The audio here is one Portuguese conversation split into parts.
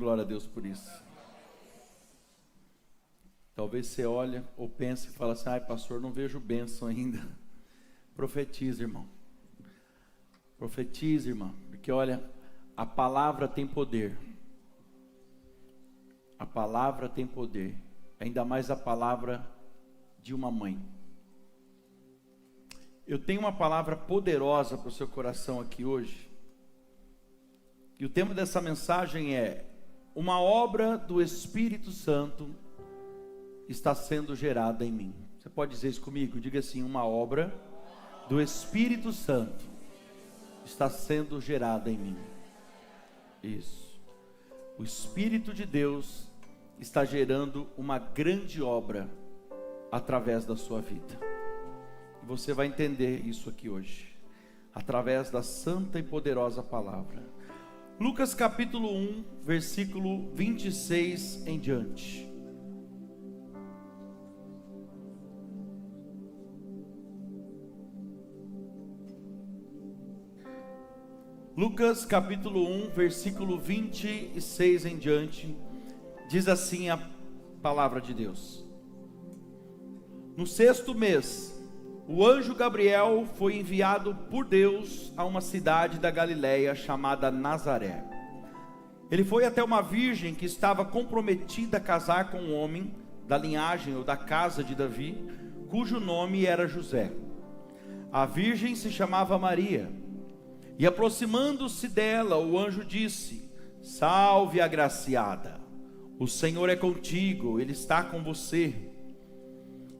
glória a Deus por isso. Talvez você olha ou pense e fala assim: ai pastor, não vejo bênção ainda. Profetiza, irmão. Profetiza, irmão. Porque olha, a palavra tem poder. A palavra tem poder. Ainda mais a palavra de uma mãe. Eu tenho uma palavra poderosa para o seu coração aqui hoje. E o tema dessa mensagem é: uma obra do Espírito Santo está sendo gerada em mim. Você pode dizer isso comigo? Diga assim: uma obra do Espírito Santo está sendo gerada em mim. Isso. O Espírito de Deus está gerando uma grande obra através da sua vida. E você vai entender isso aqui hoje, através da santa e poderosa palavra. Lucas capítulo 1, versículo 26 em diante. Lucas capítulo 1, versículo 26 em diante, diz assim a palavra de Deus: no 6º mês, o anjo Gabriel foi enviado por Deus a uma cidade da Galileia chamada Nazaré. Ele foi até uma virgem que estava comprometida a casar com um homem da linhagem ou da casa de Davi, cujo nome era José. A virgem se chamava Maria. E aproximando-se dela, o anjo disse: salve, agraciada, o Senhor é contigo, Ele está com você.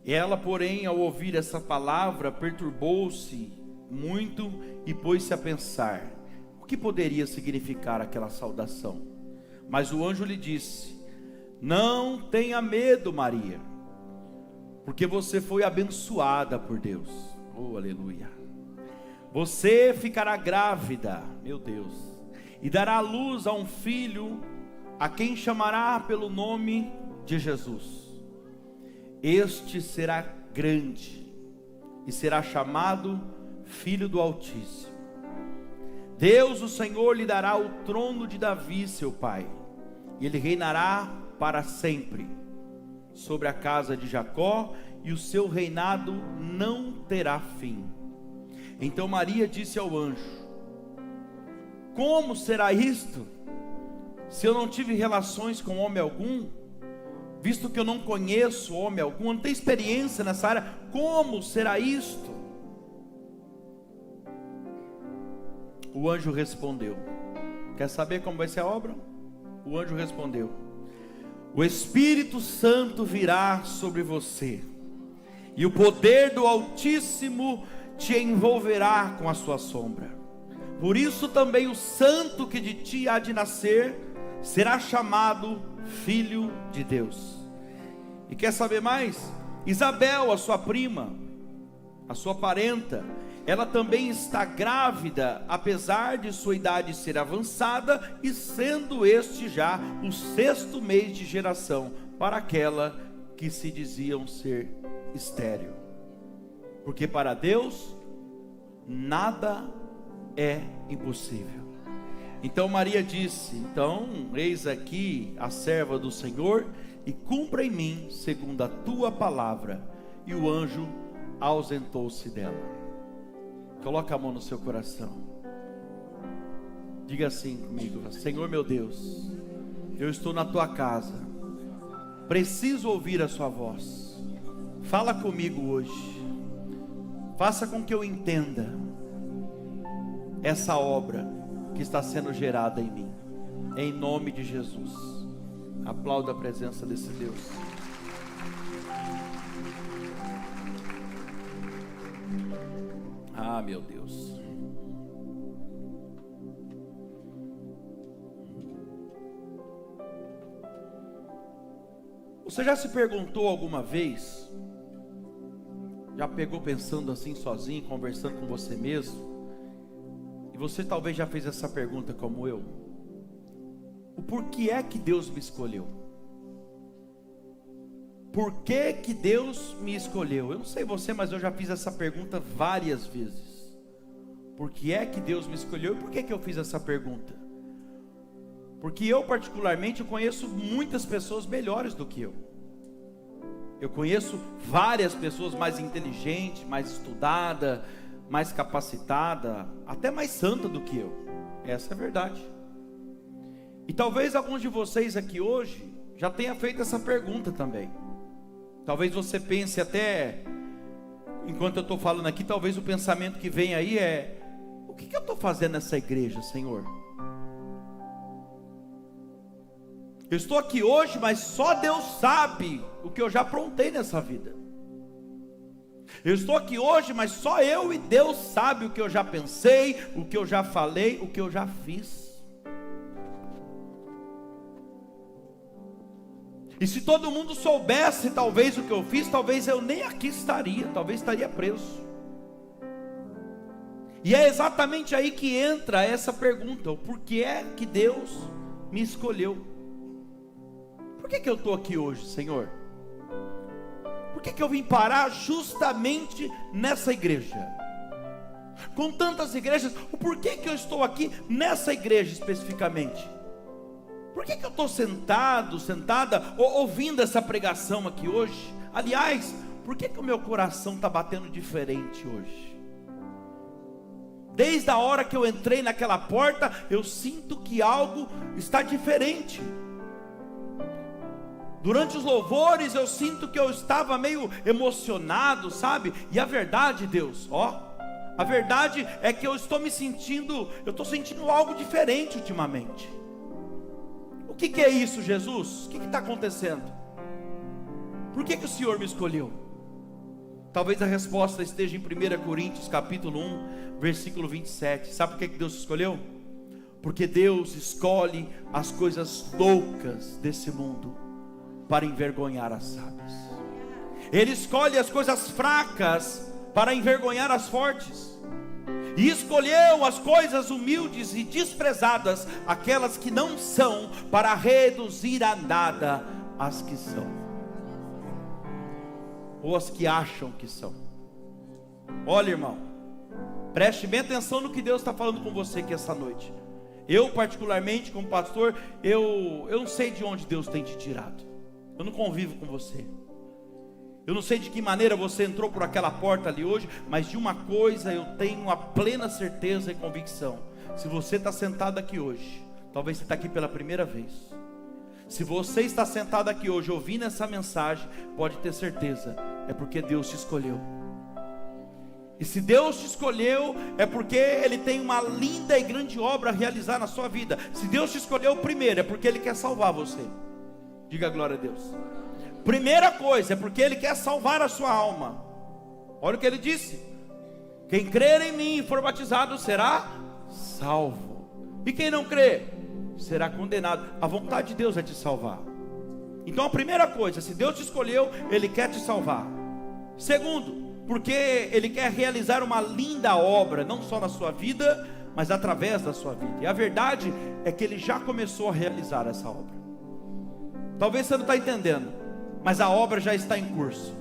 Ela, porém, ao ouvir essa palavra, perturbou-se muito e pôs-se a pensar o que poderia significar aquela saudação. Mas o anjo lhe disse: não tenha medo, Maria, porque você foi abençoada por Deus. Oh, aleluia. Você ficará grávida, meu Deus, e dará à luz a um filho, a quem chamará pelo nome de Jesus. Este será grande e será chamado Filho do Altíssimo. Deus, o Senhor, lhe dará o trono de Davi, seu pai, e ele reinará para sempre sobre a casa de Jacó, e o seu reinado não terá fim. Então Maria disse ao anjo: como será isto, se eu não tive relações com homem algum? Visto que eu não conheço homem algum, não tenho experiência nessa área, como será isto? O anjo respondeu: quer saber como vai ser a obra? O anjo respondeu: o Espírito Santo virá sobre você, e o poder do Altíssimo te envolverá com a sua sombra. Por isso também o santo que de ti há de nascer será chamado Filho de Deus. E quer saber mais? Isabel, a sua prima, a sua parenta, ela também está grávida, apesar de sua idade ser avançada, e sendo este já o 6º mês de geração para aquela que se diziam ser estéril. Porque para Deus nada é impossível. Então Maria disse: então eis aqui a serva do Senhor, e cumpra em mim segundo a tua palavra. E o anjo ausentou-se dela. Coloca a mão no seu coração. Diga assim comigo: Senhor meu Deus, eu estou na tua casa, preciso ouvir a sua voz. Fala comigo hoje. Faça com que eu entenda essa obra que está sendo gerada em mim, em nome de Jesus. Aplauda a presença desse Deus. Ah, meu Deus. Você já se perguntou alguma vez? Já pegou pensando assim sozinho, conversando com você mesmo? E você talvez já fez essa pergunta como eu: o porquê é que Deus me escolheu? Por que que Deus me escolheu? Eu não sei você, mas eu já fiz essa pergunta várias vezes. Por que é que Deus me escolheu? E por que que eu fiz essa pergunta? Porque eu particularmente conheço muitas pessoas melhores do que eu. Eu conheço várias pessoas mais inteligentes, mais estudadas, mais capacitadas, até mais santa do que eu. Essa é a verdade. E talvez alguns de vocês aqui hoje já tenha feito essa pergunta também. Talvez você pense até, enquanto eu estou falando aqui, talvez o pensamento que vem aí é: o que eu estou fazendo nessa igreja, Senhor? Eu estou aqui hoje, mas só Deus sabe o que eu já aprontei nessa vida. Eu estou aqui hoje, mas só eu e Deus sabe o que eu já pensei, o que eu já falei, o que eu já fiz. E se todo mundo soubesse talvez o que eu fiz, talvez eu nem aqui estaria, talvez estaria preso. E é exatamente aí que entra essa pergunta: o porquê é que Deus me escolheu? Por que eu estou aqui hoje, Senhor? Por que eu vim parar justamente nessa igreja? Com tantas igrejas, o porquê que eu estou aqui nessa igreja especificamente? Por que eu estou sentada, ouvindo essa pregação aqui hoje? Aliás, por que o meu coração está batendo diferente hoje? Desde a hora que eu entrei naquela porta, eu sinto que algo está diferente. Durante os louvores eu sinto que eu estava meio emocionado, sabe? E a verdade, Deus, a verdade é que eu estou sentindo algo diferente ultimamente. O que é isso, Jesus? O que está acontecendo? Por que o Senhor me escolheu? Talvez a resposta esteja em 1 Coríntios capítulo 1, versículo 27. Sabe por que Deus escolheu? Porque Deus escolhe as coisas loucas desse mundo para envergonhar as sábias. Ele escolhe as coisas fracas para envergonhar as fortes. E escolheu as coisas humildes e desprezadas, aquelas que não são, para reduzir a nada as que são, ou as que acham que são. Olha, irmão, preste bem atenção no que Deus está falando com você aqui essa noite. Eu particularmente, como pastor, eu não sei de onde Deus tem te tirado. Eu não convivo com você. Eu não sei de que maneira você entrou por aquela porta ali hoje, mas de uma coisa eu tenho a plena certeza e convicção: se você está sentado aqui hoje, talvez você está aqui pela primeira vez. Se você está sentado aqui hoje ouvindo essa mensagem, pode ter certeza, é porque Deus te escolheu. E se Deus te escolheu, é porque Ele tem uma linda e grande obra a realizar na sua vida. Se Deus te escolheu primeiro, é porque Ele quer salvar você. Diga glória a Deus. Primeira coisa, é porque Ele quer salvar a sua alma. Olha o que Ele disse: quem crer em mim e for batizado será salvo, e quem não crer será condenado. A vontade de Deus é te salvar. Então a primeira coisa, se Deus te escolheu, Ele quer te salvar. Segundo, porque Ele quer realizar uma linda obra, não só na sua vida, mas através da sua vida. E a verdade é que Ele já começou a realizar essa obra. Talvez você não está entendendo, mas a obra já está em curso.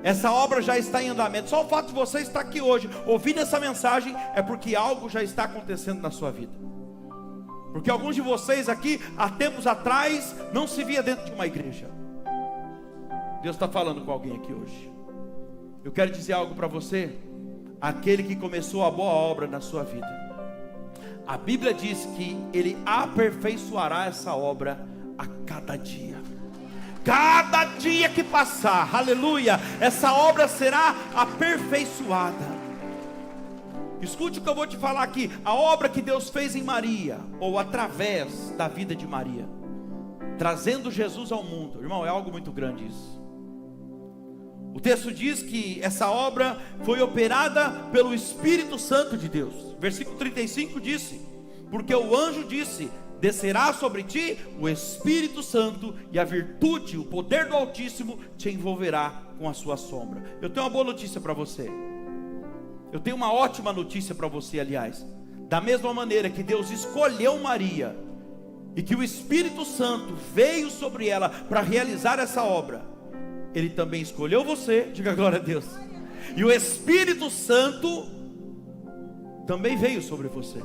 Essa obra já está em andamento. Só o fato de você estar aqui hoje ouvindo essa mensagem é porque algo já está acontecendo na sua vida. Porque alguns de vocês aqui, há tempos atrás, não se via dentro de uma igreja. Deus está falando com alguém aqui hoje. Eu quero dizer algo para você: aquele que começou a boa obra na sua vida, a Bíblia diz que Ele aperfeiçoará essa obra a cada dia. Cada dia que passar, aleluia, essa obra será aperfeiçoada. Escute o que eu vou te falar aqui. A obra que Deus fez em Maria, ou através da vida de Maria, trazendo Jesus ao mundo, irmão, é algo muito grande isso. O texto diz que essa obra foi operada pelo Espírito Santo de Deus. Versículo 35 disse: porque o anjo disse: descerá sobre ti o Espírito Santo, e a virtude, o poder do Altíssimo te envolverá com a sua sombra. Eu tenho uma boa notícia para você. Eu tenho uma ótima notícia para você, aliás. Da mesma maneira que Deus escolheu Maria, e que o Espírito Santo veio sobre ela para realizar essa obra, Ele também escolheu você, diga glória a Deus. E o Espírito Santo também veio sobre você.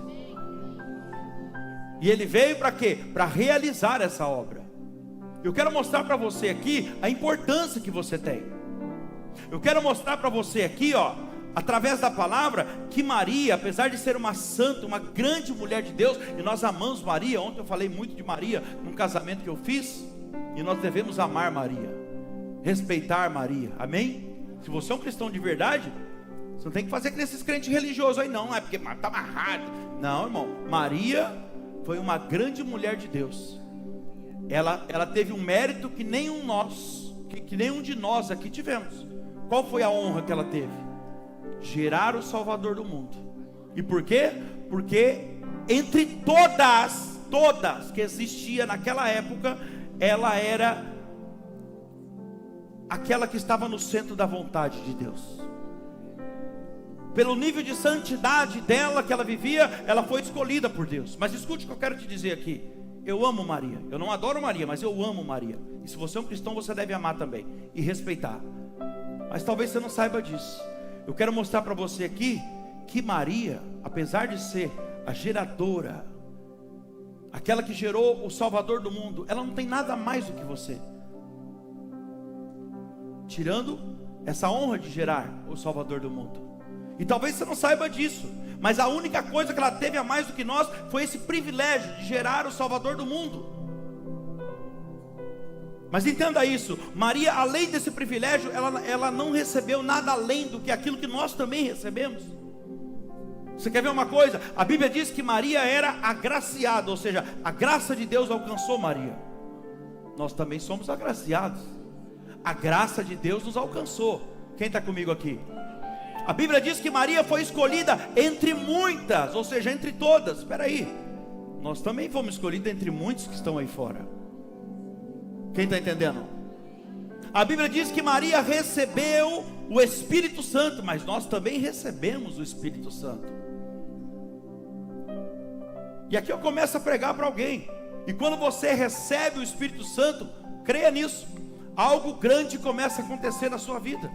E ele veio para quê? Para realizar essa obra. Eu quero mostrar para você aqui a importância que você tem. Eu quero mostrar para você aqui, através da palavra, que Maria, apesar de ser uma santa, uma grande mulher de Deus, e nós amamos Maria. Ontem eu falei muito de Maria num casamento que eu fiz, e nós devemos amar Maria, respeitar Maria, amém? Se você é um cristão de verdade, você não tem que fazer que nesses crentes religiosos aí não, é porque está amarrado. Não, irmão, Maria foi uma grande mulher de Deus. Ela teve um mérito que nenhum de nós aqui tivemos. Qual foi a honra que ela teve? Gerar o Salvador do mundo. E por quê? Porque entre todas que existia naquela época, ela era aquela que estava no centro da vontade de Deus. Pelo nível de santidade dela que ela vivia, ela foi escolhida por Deus. Mas escute o que eu quero te dizer aqui. Eu amo Maria. Eu não adoro Maria, mas eu amo Maria. E se você é um cristão, você deve amar também e respeitar. Mas talvez você não saiba disso. Eu quero mostrar para você aqui que Maria, apesar de ser a geradora, aquela que gerou o Salvador do mundo, ela não tem nada mais do que você, tirando essa honra de gerar o Salvador do mundo. E talvez você não saiba disso, mas a única coisa que ela teve a mais do que nós foi esse privilégio de gerar o Salvador do mundo. Mas entenda isso, Maria, além desse privilégio, ela não recebeu nada além do que aquilo que nós também recebemos. Você quer ver uma coisa? A Bíblia diz que Maria era agraciada, ou seja, a graça de Deus alcançou Maria. Nós também somos agraciados. A graça de Deus nos alcançou. Quem está comigo aqui? A Bíblia diz que Maria foi escolhida entre muitas, ou seja, entre todas. Espera aí, nós também fomos escolhidos entre muitos que estão aí fora. Quem está entendendo? A Bíblia diz que Maria recebeu o Espírito Santo, mas nós também recebemos o Espírito Santo. E aqui eu começo a pregar para alguém. E quando você recebe o Espírito Santo, creia nisso, algo grande começa a acontecer na sua vida.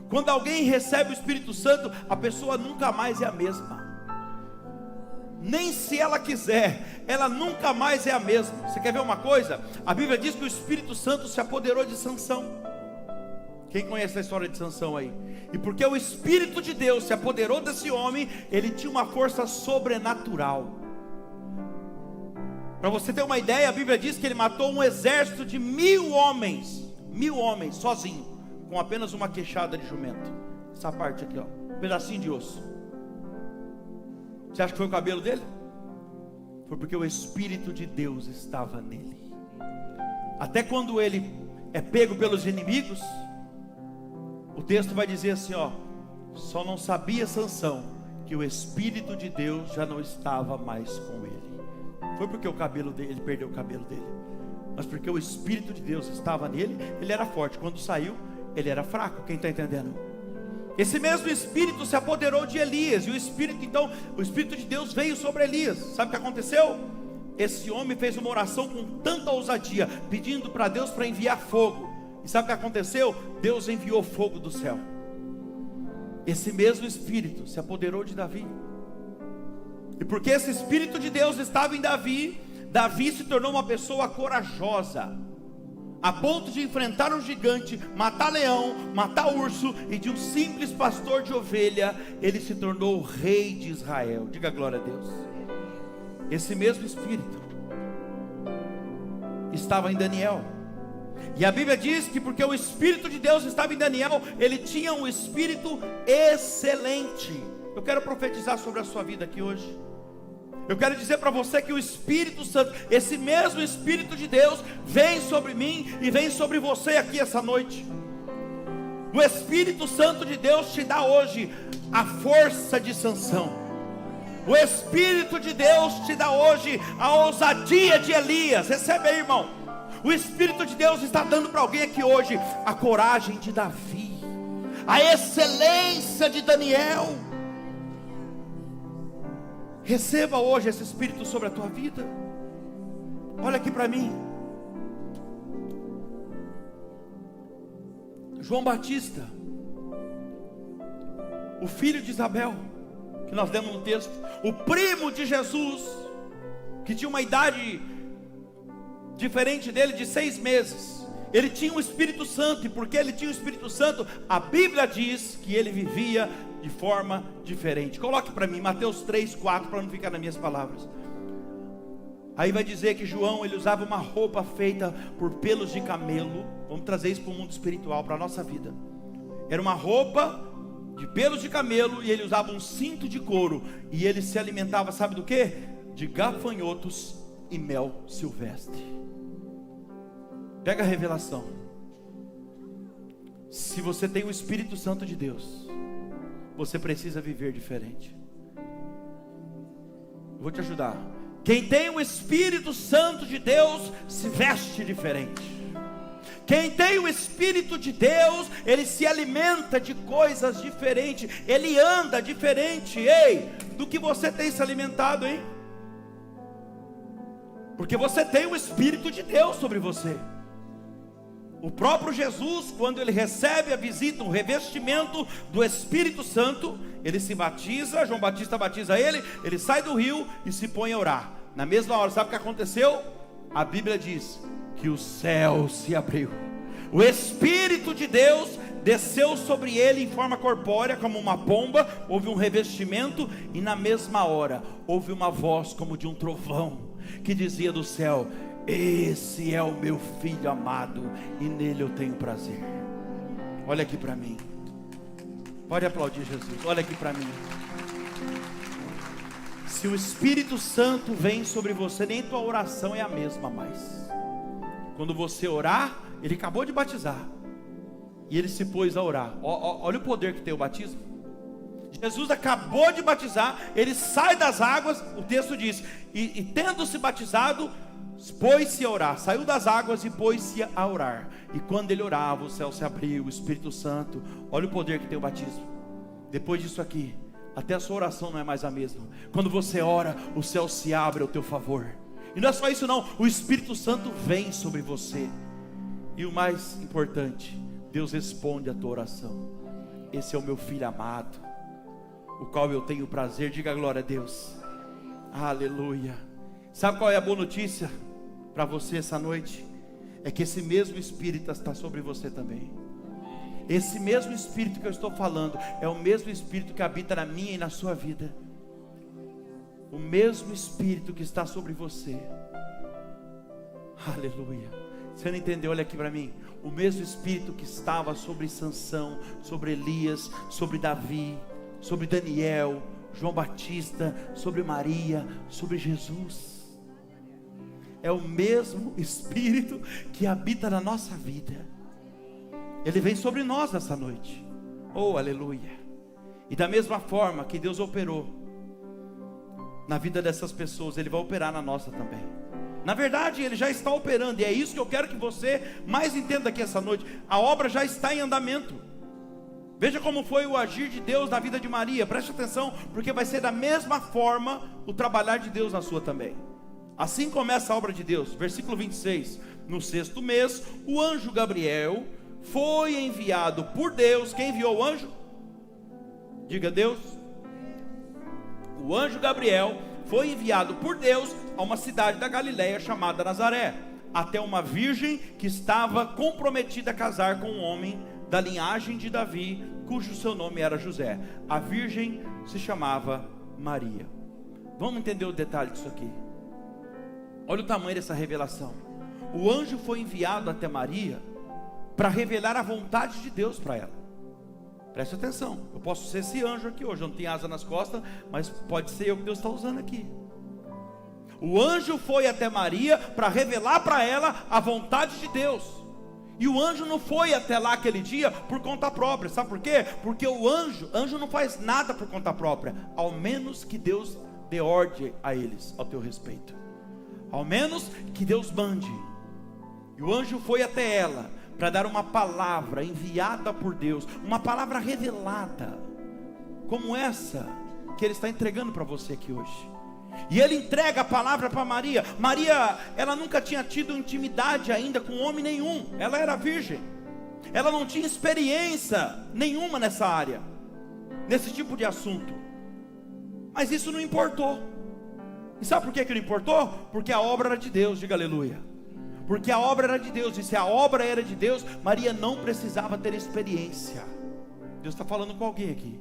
Quando alguém recebe o Espírito Santo, a pessoa nunca mais é a mesma. Nem se ela quiser, ela nunca mais é a mesma. Você quer ver uma coisa? A Bíblia diz que o Espírito Santo se apoderou de Sansão. Quem conhece a história de Sansão aí? E porque o Espírito de Deus se apoderou desse homem, ele tinha uma força sobrenatural. Para você ter uma ideia, a Bíblia diz que ele matou um exército de 1000 homens, sozinho, com apenas uma queixada de jumento. Essa parte aqui, um pedacinho de osso. Você acha que foi o cabelo dele? Foi porque o Espírito de Deus estava nele. Até quando ele é pego pelos inimigos, o texto vai dizer assim, só não sabia Sansão que o Espírito de Deus já não estava mais com ele. Foi porque o cabelo dele, ele perdeu o cabelo dele, mas porque o Espírito de Deus estava nele. Ele era forte. Quando saiu, ele era fraco. Quem está entendendo? Esse mesmo Espírito se apoderou de Elias. E o Espírito de Deus veio sobre Elias. Sabe o que aconteceu? Esse homem fez uma oração com tanta ousadia, pedindo para Deus para enviar fogo. E sabe o que aconteceu? Deus enviou fogo do céu. Esse mesmo Espírito se apoderou de Davi. E porque esse Espírito de Deus estava em Davi, Davi se tornou uma pessoa corajosa, a ponto de enfrentar um gigante, matar leão, matar urso, e de um simples pastor de ovelha, ele se tornou o rei de Israel. Diga glória a Deus. Esse mesmo Espírito estava em Daniel. E a Bíblia diz que porque o Espírito de Deus estava em Daniel, ele tinha um espírito excelente. Eu quero profetizar sobre a sua vida aqui hoje. Eu quero dizer para você que o Espírito Santo, esse mesmo Espírito de Deus, vem sobre mim e vem sobre você aqui essa noite. O Espírito Santo de Deus te dá hoje a força de Sansão. O Espírito de Deus te dá hoje a ousadia de Elias. Recebe aí, irmão. O Espírito de Deus está dando para alguém aqui hoje a coragem de Davi, a excelência de Daniel. Receba hoje esse Espírito sobre a tua vida. Olha aqui para mim. João Batista, o filho de Isabel, que nós lemos no texto, o primo de Jesus, que tinha uma idade diferente dele de 6 meses. Ele tinha o Espírito Santo, e porque ele tinha o Espírito Santo, a Bíblia diz que ele vivia de forma diferente. Coloque para mim Mateus 3:4, para não ficar nas minhas palavras. Aí vai dizer que João, ele usava uma roupa feita por pelos de camelo. Vamos trazer isso para o mundo espiritual, para a nossa vida. Era uma roupa de pelos de camelo, e ele usava um cinto de couro, e ele se alimentava, sabe do que? De gafanhotos e mel silvestre. Pega a revelação. Se você tem o Espírito Santo de Deus, você precisa viver diferente. Vou te ajudar. Quem tem o Espírito Santo de Deus se veste diferente. Quem tem o Espírito de Deus, ele se alimenta de coisas diferentes, ele anda diferente. Ei, do que você tem se alimentado, hein? Porque você tem o Espírito de Deus sobre você. O próprio Jesus, quando ele recebe a visita, o revestimento do Espírito Santo, ele se batiza, João Batista batiza ele, ele sai do rio e se põe a orar. Na mesma hora, sabe o que aconteceu? A Bíblia diz que o céu se abriu, o Espírito de Deus desceu sobre ele em forma corpórea, como uma pomba. Houve um revestimento, e na mesma hora houve uma voz como de um trovão, que dizia do céu: esse é o meu filho amado, e nele eu tenho prazer. Olha aqui para mim. Pode aplaudir Jesus. Olha aqui para mim. Se o Espírito Santo vem sobre você, nem tua oração é a mesma mais. Quando você orar, ele acabou de batizar, e ele se pôs a orar. Olha o poder que tem o batismo. Jesus acabou de batizar, ele sai das águas, o texto diz, e tendo se batizado, pôs-se a orar, saiu das águas e pôs-se a orar. E quando ele orava, o céu se abriu, o Espírito Santo. Olha o poder que tem o batismo. Depois disso aqui, até a sua oração não é mais a mesma. Quando você ora, o céu se abre ao teu favor. E não é só isso não, o Espírito Santo vem sobre você. E o mais importante, Deus responde a tua oração. Esse é o meu filho amado, o qual eu tenho prazer. Diga glória a Deus. Aleluia. Sabe qual é a boa notícia para você essa noite? É que esse mesmo Espírito está sobre você também. Esse mesmo Espírito que eu estou falando é o mesmo Espírito que habita na minha e na sua vida. O mesmo Espírito que está sobre você. Aleluia. Você não entendeu? Olha aqui para mim. O mesmo Espírito que estava sobre Sansão, sobre Elias, sobre Davi, sobre Daniel, João Batista, sobre Maria, sobre Jesus. É o mesmo Espírito que habita na nossa vida. Ele vem sobre nós nessa noite. Oh, aleluia. E da mesma forma que Deus operou na vida dessas pessoas, Ele vai operar na nossa também. Na verdade, Ele já está operando, e é isso que eu quero que você mais entenda aqui essa noite. A obra já está em andamento. Veja como foi o agir de Deus na vida de Maria. Preste atenção, porque vai ser da mesma forma o trabalhar de Deus na sua também. Assim começa a obra de Deus. Versículo 26. No 6º mês, o anjo Gabriel foi enviado por Deus. Quem enviou o anjo? Diga Deus. O anjo Gabriel foi enviado por Deus a uma cidade da Galileia chamada Nazaré, até uma virgem que estava comprometida a casar com um homem da linhagem de Davi, cujo seu nome era José. A virgem se chamava Maria. Vamos entender o detalhe disso aqui. Olha o tamanho dessa revelação. O anjo foi enviado até Maria para revelar a vontade de Deus para ela. Preste atenção, eu posso ser esse anjo aqui hoje, eu não tenho asa nas costas, mas pode ser eu que Deus está usando aqui. O anjo foi até Maria para revelar para ela a vontade de Deus. E o anjo não foi até lá aquele dia por conta própria. Sabe por quê? Porque o anjo não faz nada por conta própria, ao menos que Deus dê ordem a eles, ao teu respeito. Ao menos que Deus mande. E o anjo foi até ela para dar uma palavra enviada por Deus, uma palavra revelada, como essa que Ele está entregando para você aqui hoje. E Ele entrega a palavra para Maria. Maria, ela nunca tinha tido intimidade ainda com homem nenhum. Ela era virgem. Ela não tinha experiência nenhuma nessa área, nesse tipo de assunto. Mas isso não importou. E sabe por que não importou? Porque a obra era de Deus, diga aleluia. Porque a obra era de Deus, e se a obra era de Deus, Maria não precisava ter experiência. Deus está falando com alguém aqui.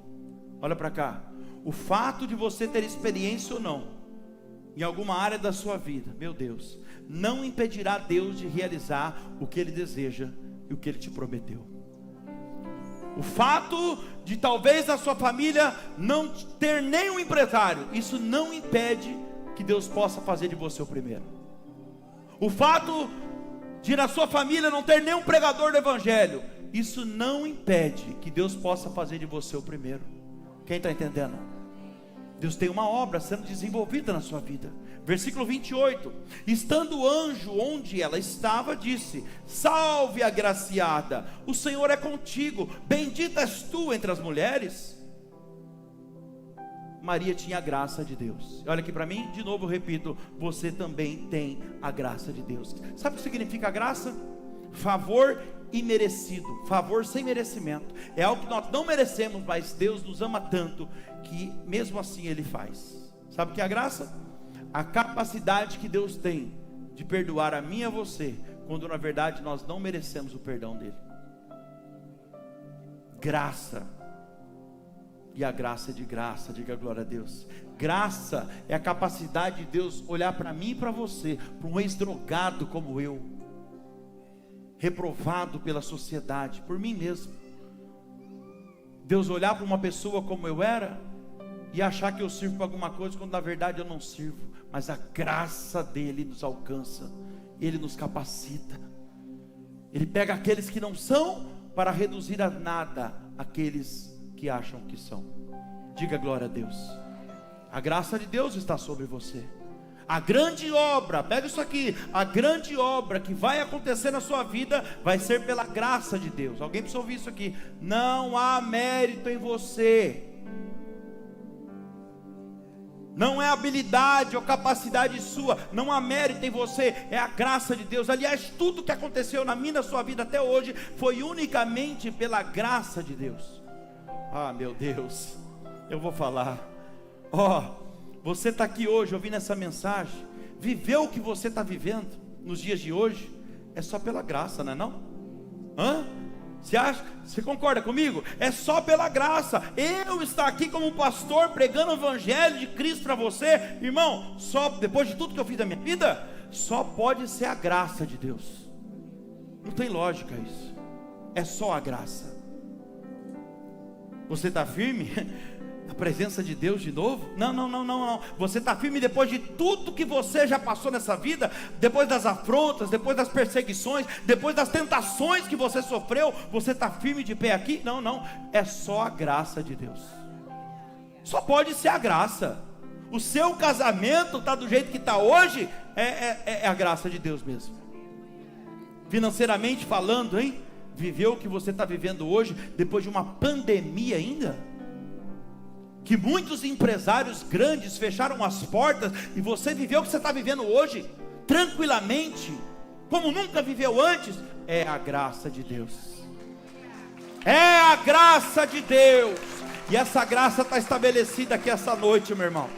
Olha para cá. O fato de você ter experiência ou não, em alguma área da sua vida, meu Deus, não impedirá Deus de realizar o que Ele deseja e o que Ele te prometeu. O fato de talvez a sua família não ter nenhum empresário, isso não impede que Deus possa fazer de você o primeiro. O fato de na sua família não ter nenhum pregador do evangelho, isso não impede que Deus possa fazer de você o primeiro. Quem está entendendo? Deus tem uma obra sendo desenvolvida na sua vida. Versículo 28. Estando o anjo onde ela estava, disse: salve, agraciada, o Senhor é contigo, bendita és tu entre as mulheres. Maria tinha a graça de Deus. Olha aqui para mim, de novo eu repito, você também tem a graça de Deus. Sabe o que significa graça? Favor imerecido, favor sem merecimento. É algo que nós não merecemos, mas Deus nos ama tanto que mesmo assim Ele faz. Sabe o que é a graça? A capacidade que Deus tem de perdoar a mim e a você, quando na verdade nós não merecemos o perdão dEle. Graça. E a graça é de graça, diga glória a Deus. Graça é a capacidade de Deus olhar para mim e para você, para um ex-drogado como eu, reprovado pela sociedade, por mim mesmo. Deus olhar para uma pessoa como eu era e achar que eu sirvo para alguma coisa, quando na verdade eu não sirvo. Mas a graça dele nos alcança, Ele nos capacita. Ele pega aqueles que não são para reduzir a nada aqueles que acham que são. Diga glória a Deus. A graça de Deus está sobre você. A grande obra, pega isso aqui, a grande obra que vai acontecer na sua vida vai ser pela graça de Deus. Alguém precisa ouvir isso aqui. Não há mérito em você, não é habilidade ou capacidade sua, não há mérito em você, é a graça de Deus. Aliás, tudo que aconteceu na minha e na sua vida até hoje foi unicamente pela graça de Deus. Ah, meu Deus, eu vou falar. Você está aqui hoje ouvindo essa mensagem, viveu o que você está vivendo nos dias de hoje, é só pela graça, não é não? Você acha? Você concorda comigo? É só pela graça. Eu estar aqui como um pastor pregando o evangelho de Cristo para você, irmão, só depois de tudo que eu fiz da minha vida, só pode ser a graça de Deus. Não tem lógica isso. É só a graça. Você está firme na presença de Deus de novo? Não. Você está firme depois de tudo que você já passou nessa vida, depois das afrontas, depois das perseguições, depois das tentações que você sofreu. Você está firme de pé aqui? Não. É só a graça de Deus. Só pode ser a graça. O seu casamento está do jeito que está hoje, é a graça de Deus mesmo. Financeiramente falando, hein? Viver o que você está vivendo hoje, depois de uma pandemia ainda, que muitos empresários grandes fecharam as portas, e você viveu o que você está vivendo hoje, tranquilamente, como nunca viveu antes, é a graça de Deus. É a graça de Deus, e essa graça está estabelecida aqui essa noite, meu irmão.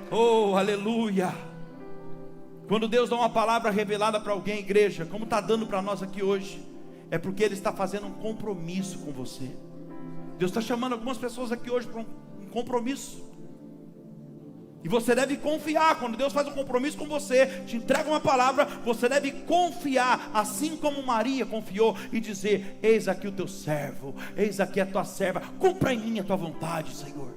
Oh, aleluia. Quando Deus dá uma palavra revelada para alguém, igreja, como está dando para nós aqui hoje, é porque Ele está fazendo um compromisso com você. Deus está chamando algumas pessoas aqui hoje para um compromisso, e você deve confiar. Quando Deus faz um compromisso com você, te entrega uma palavra, você deve confiar, assim como Maria confiou, e dizer: eis aqui o teu servo, eis aqui a tua serva, cumpra em mim a tua vontade, Senhor.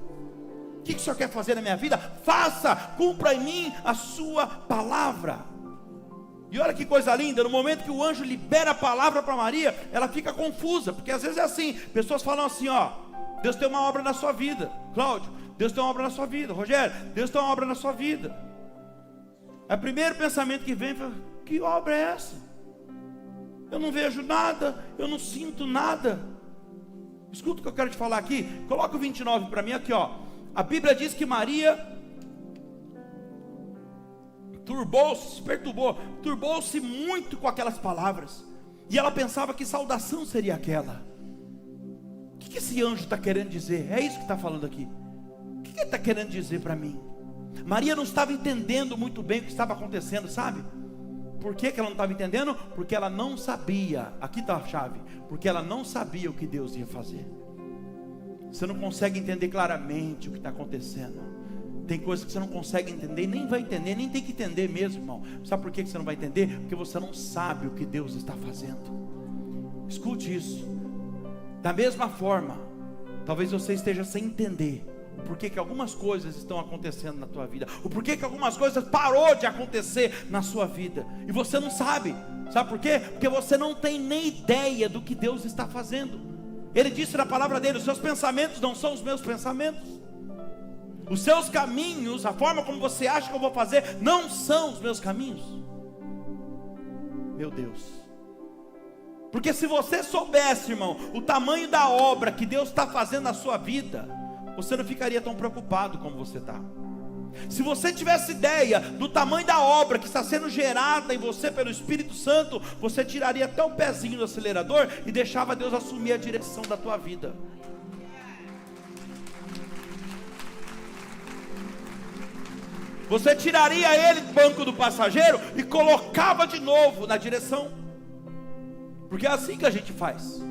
O que o Senhor quer fazer na minha vida? Faça, cumpra em mim a sua palavra. E olha que coisa linda, no momento que o anjo libera a palavra para Maria, ela fica confusa, porque às vezes é assim, pessoas falam assim, Deus tem uma obra na sua vida. Cláudio, Deus tem uma obra na sua vida. Rogério, Deus tem uma obra na sua vida. É o primeiro pensamento que vem, que obra é essa? Eu não vejo nada, eu não sinto nada. Escuta o que eu quero te falar aqui. Coloca o 29 para mim aqui, A Bíblia diz que Maria turbou-se muito com aquelas palavras, e ela pensava que saudação seria aquela. O que esse anjo está querendo dizer? É isso que está falando aqui. O que ele está querendo dizer para mim? Maria não estava entendendo muito bem o que estava acontecendo, sabe? Por que ela não estava entendendo? Porque ela não sabia, aqui está a chave, porque ela não sabia o que Deus ia fazer. Você não consegue entender claramente o que está acontecendo. Tem coisas que você não consegue entender, nem vai entender, nem tem que entender mesmo, irmão. Sabe por que você não vai entender? Porque você não sabe o que Deus está fazendo. Escute isso. Da mesma forma, talvez você esteja sem entender o porquê que algumas coisas estão acontecendo na tua vida, o porquê que algumas coisas parou de acontecer na sua vida, e você não sabe. Sabe por quê? Porque você não tem nem ideia do que Deus está fazendo. Ele disse na palavra dele: os seus pensamentos não são os meus pensamentos, os seus caminhos, a forma como você acha que eu vou fazer, não são os meus caminhos. Meu Deus. Porque se você soubesse, irmão, o tamanho da obra que Deus está fazendo na sua vida, você não ficaria tão preocupado como você está. Se você tivesse ideia do tamanho da obra que está sendo gerada em você pelo Espírito Santo, você tiraria até o pezinho do acelerador e deixava Deus assumir a direção da tua vida. Você tiraria ele do banco do passageiro e colocava de novo na direção. Porque é assim que a gente faz.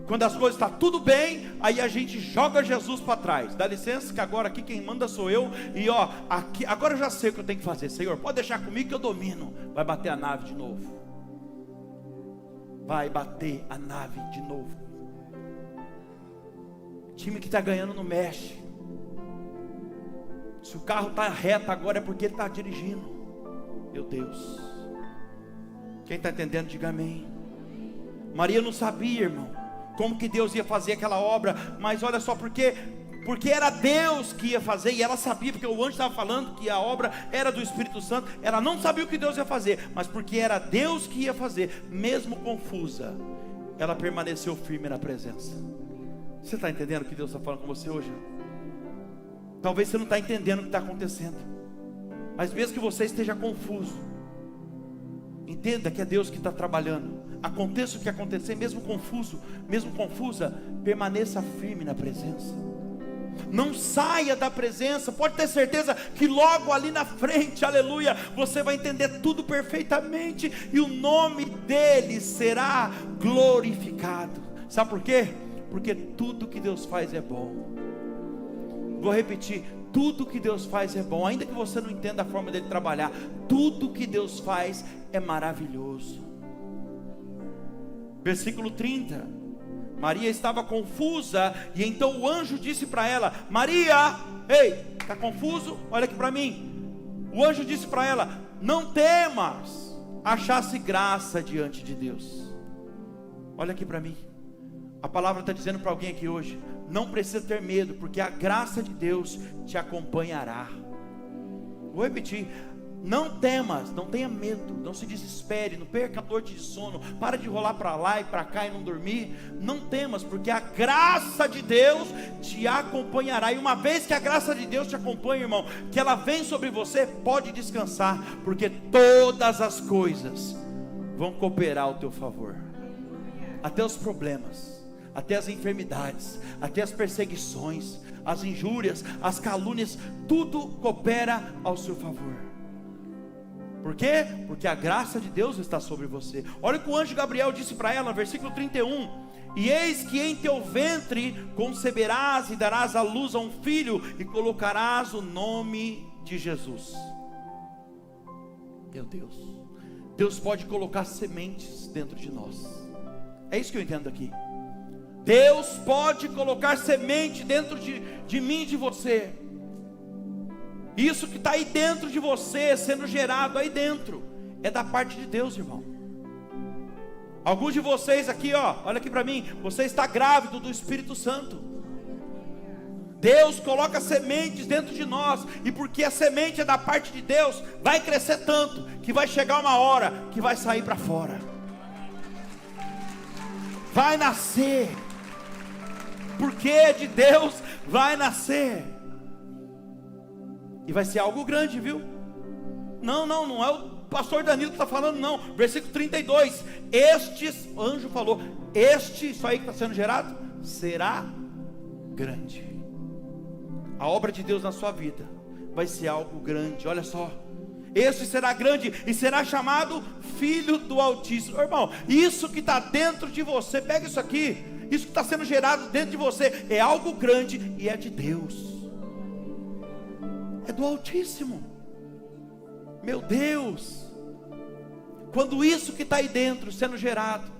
Quando as coisas estão tudo bem, aí a gente joga Jesus para trás. Dá licença que agora aqui quem manda sou eu. E ó, aqui, agora eu já sei o que eu tenho que fazer. Senhor, pode deixar comigo que eu domino. Vai bater a nave de novo. Vai bater a nave de novo. Time que está ganhando não mexe. Se o carro está reto agora é porque ele está dirigindo. Meu Deus. Quem está entendendo, diga amém. Maria não sabia, irmão, como que Deus ia fazer aquela obra. Mas olha só, porque era Deus que ia fazer. E ela sabia, porque o anjo estava falando que a obra era do Espírito Santo. Ela não sabia o que Deus ia fazer, mas porque era Deus que ia fazer, mesmo confusa, ela permaneceu firme na presença. Você está entendendo o que Deus está falando com você hoje? Talvez você não está entendendo o que está acontecendo, mas mesmo que você esteja confuso, entenda que é Deus que está trabalhando. Aconteça o que acontecer, mesmo confuso, mesmo confusa, permaneça firme na presença. Não saia da presença. Pode ter certeza que logo ali na frente, aleluia, você vai entender tudo perfeitamente, e o nome dele será glorificado. Sabe por quê? Porque tudo que Deus faz é bom. Vou repetir, tudo que Deus faz é bom. Ainda que você não entenda a forma dele trabalhar, tudo que Deus faz é maravilhoso. Versículo 30. Maria estava confusa, e então o anjo disse para ela: Maria, ei, está confuso? Olha aqui para mim. O anjo disse para ela: não temas, achasse graça diante de Deus. Olha aqui para mim. A palavra está dizendo para alguém aqui hoje: não precisa ter medo, porque a graça de Deus te acompanhará. Vou repetir: não temas, não tenha medo, não se desespere, não perca a noite de sono, para de rolar para lá e para cá e não dormir. Não temas, porque a graça de Deus te acompanhará. E uma vez que a graça de Deus te acompanha, irmão, que ela vem sobre você, pode descansar, porque todas as coisas vão cooperar ao teu favor. Até os problemas, até as enfermidades, até as perseguições, as injúrias, as calúnias, tudo coopera ao seu favor. Por quê? Porque a graça de Deus está sobre você. Olha o que o anjo Gabriel disse para ela, versículo 31. E eis que em teu ventre conceberás e darás à luz a um filho, e colocarás o nome de Jesus. Meu Deus, Deus pode colocar sementes dentro de nós. É isso que eu entendo aqui. Deus pode colocar semente dentro de mim e de você. Isso que está aí dentro de você, sendo gerado aí dentro, é da parte de Deus, irmão. Alguns de vocês aqui, ó, olha aqui para mim, você está grávido do Espírito Santo. Deus coloca sementes dentro de nós, e porque a semente é da parte de Deus, vai crescer tanto, que vai chegar uma hora que vai sair para fora. Vai nascer, porque de Deus vai nascer. E vai ser algo grande, viu? Não é o pastor Danilo que está falando, não. Versículo 32. O anjo falou, isso aí que está sendo gerado, será grande. A obra de Deus na sua vida vai ser algo grande. Olha só, esse será grande e será chamado Filho do Altíssimo. Irmão, isso que está dentro de você, pega isso aqui, isso que está sendo gerado dentro de você é algo grande e é de Deus, é do Altíssimo. Meu Deus, quando isso que está aí dentro sendo gerado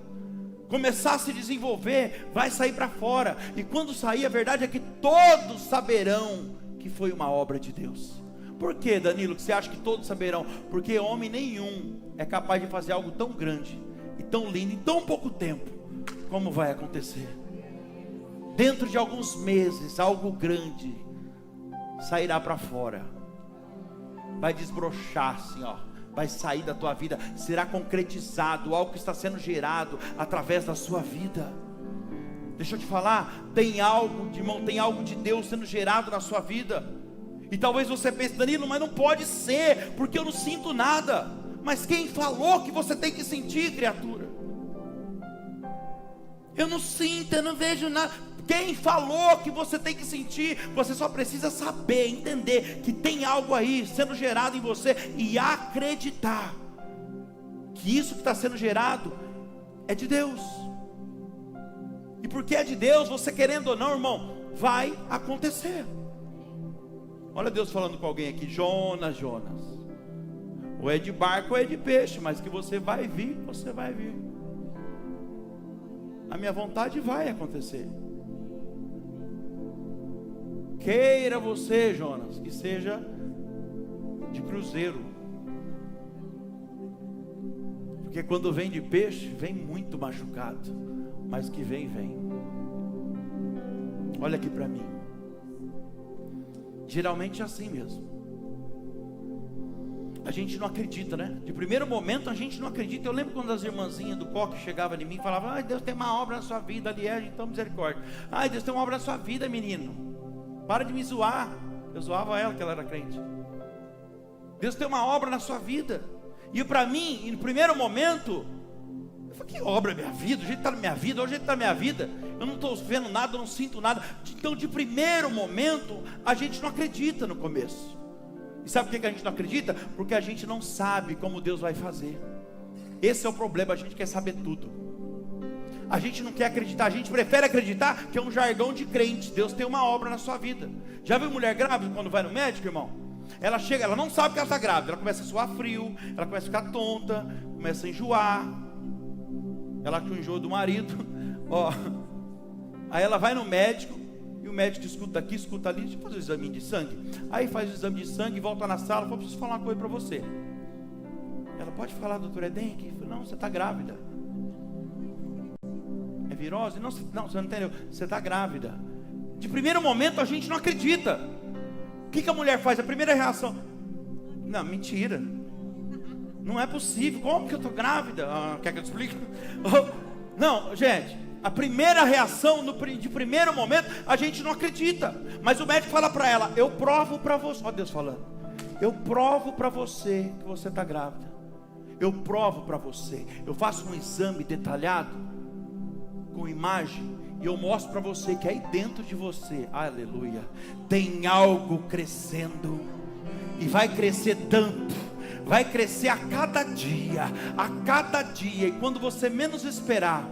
começar a se desenvolver, vai sair para fora, e quando sair, a verdade é que todos saberão que foi uma obra de Deus. Por que, Danilo, que você acha que todos saberão? Porque homem nenhum é capaz de fazer algo tão grande e tão lindo em tão pouco tempo como vai acontecer. Dentro de alguns meses, algo grande sairá para fora, vai desbrochar assim, ó, vai sair da tua vida, será concretizado algo que está sendo gerado através da sua vida. Deixa eu te falar, tem algo de irmão, tem algo de Deus sendo gerado na sua vida. E talvez você pense, Danilo, mas não pode ser, porque eu não sinto nada. Mas quem falou que você tem que sentir, criatura? Eu não sinto, eu não vejo nada. Quem falou que você tem que sentir? Você só precisa saber, entender que tem algo aí sendo gerado em você e acreditar que isso que está sendo gerado é de Deus. E porque é de Deus, você querendo ou não, irmão, vai acontecer. Olha Deus falando com alguém aqui, Jonas, ou é de barco ou é de peixe, mas que você vai vir, você vai vir. A minha vontade vai acontecer. Queira você, Jonas, que seja de cruzeiro, porque quando vem de peixe, vem muito machucado, mas que vem. Olha aqui para mim, geralmente é assim mesmo. A gente não acredita, né? De primeiro momento a gente não acredita. Eu lembro quando as irmãzinhas do coque chegavam em mim e falavam: ai, Deus tem uma obra na sua vida, Liege, então misericórdia. Ai, Deus tem uma obra na sua vida, menino, para de me zoar. Eu zoava ela, que ela era crente. Deus tem uma obra na sua vida. E para mim, no primeiro momento, eu falei: que obra é minha vida? O jeito que está na minha vida, o jeito que está na minha vida, eu não estou vendo nada, eu não sinto nada. Então de primeiro momento, a gente não acredita no começo. E sabe por que a gente não acredita? Porque a gente não sabe como Deus vai fazer. Esse é o problema, a gente quer saber tudo. A gente não quer acreditar, a gente prefere acreditar que é um jargão de crente. Deus tem uma obra na sua vida. Já viu mulher grávida quando vai no médico, irmão? Ela chega, ela não sabe que ela está grávida. Ela começa a suar frio, ela começa a ficar tonta, começa a enjoar. Ela com o enjoo do marido, ó. Aí ela vai no médico, e o médico escuta aqui, escuta ali. Deixa eu fazer o exame de sangue. Aí faz o exame de sangue, volta na sala, fala: preciso falar uma coisa para você. Ela: pode falar, doutor, é dengue? Não, você está grávida. É virose? Não, você não entendeu, você está grávida. De primeiro momento a gente não acredita. O que a mulher faz? A primeira reação: não, mentira, não é possível, como que eu estou grávida? Quer que eu te explique? Não, gente, a primeira reação, de primeiro momento, a gente não acredita. Mas o médico fala para ela: eu provo para você, ó Deus falando, eu provo para você que você está grávida. Eu provo para você, eu faço um exame detalhado, com imagem, e eu mostro para você que aí dentro de você, aleluia, tem algo crescendo, e vai crescer tanto, vai crescer a cada dia, e quando você menos esperar,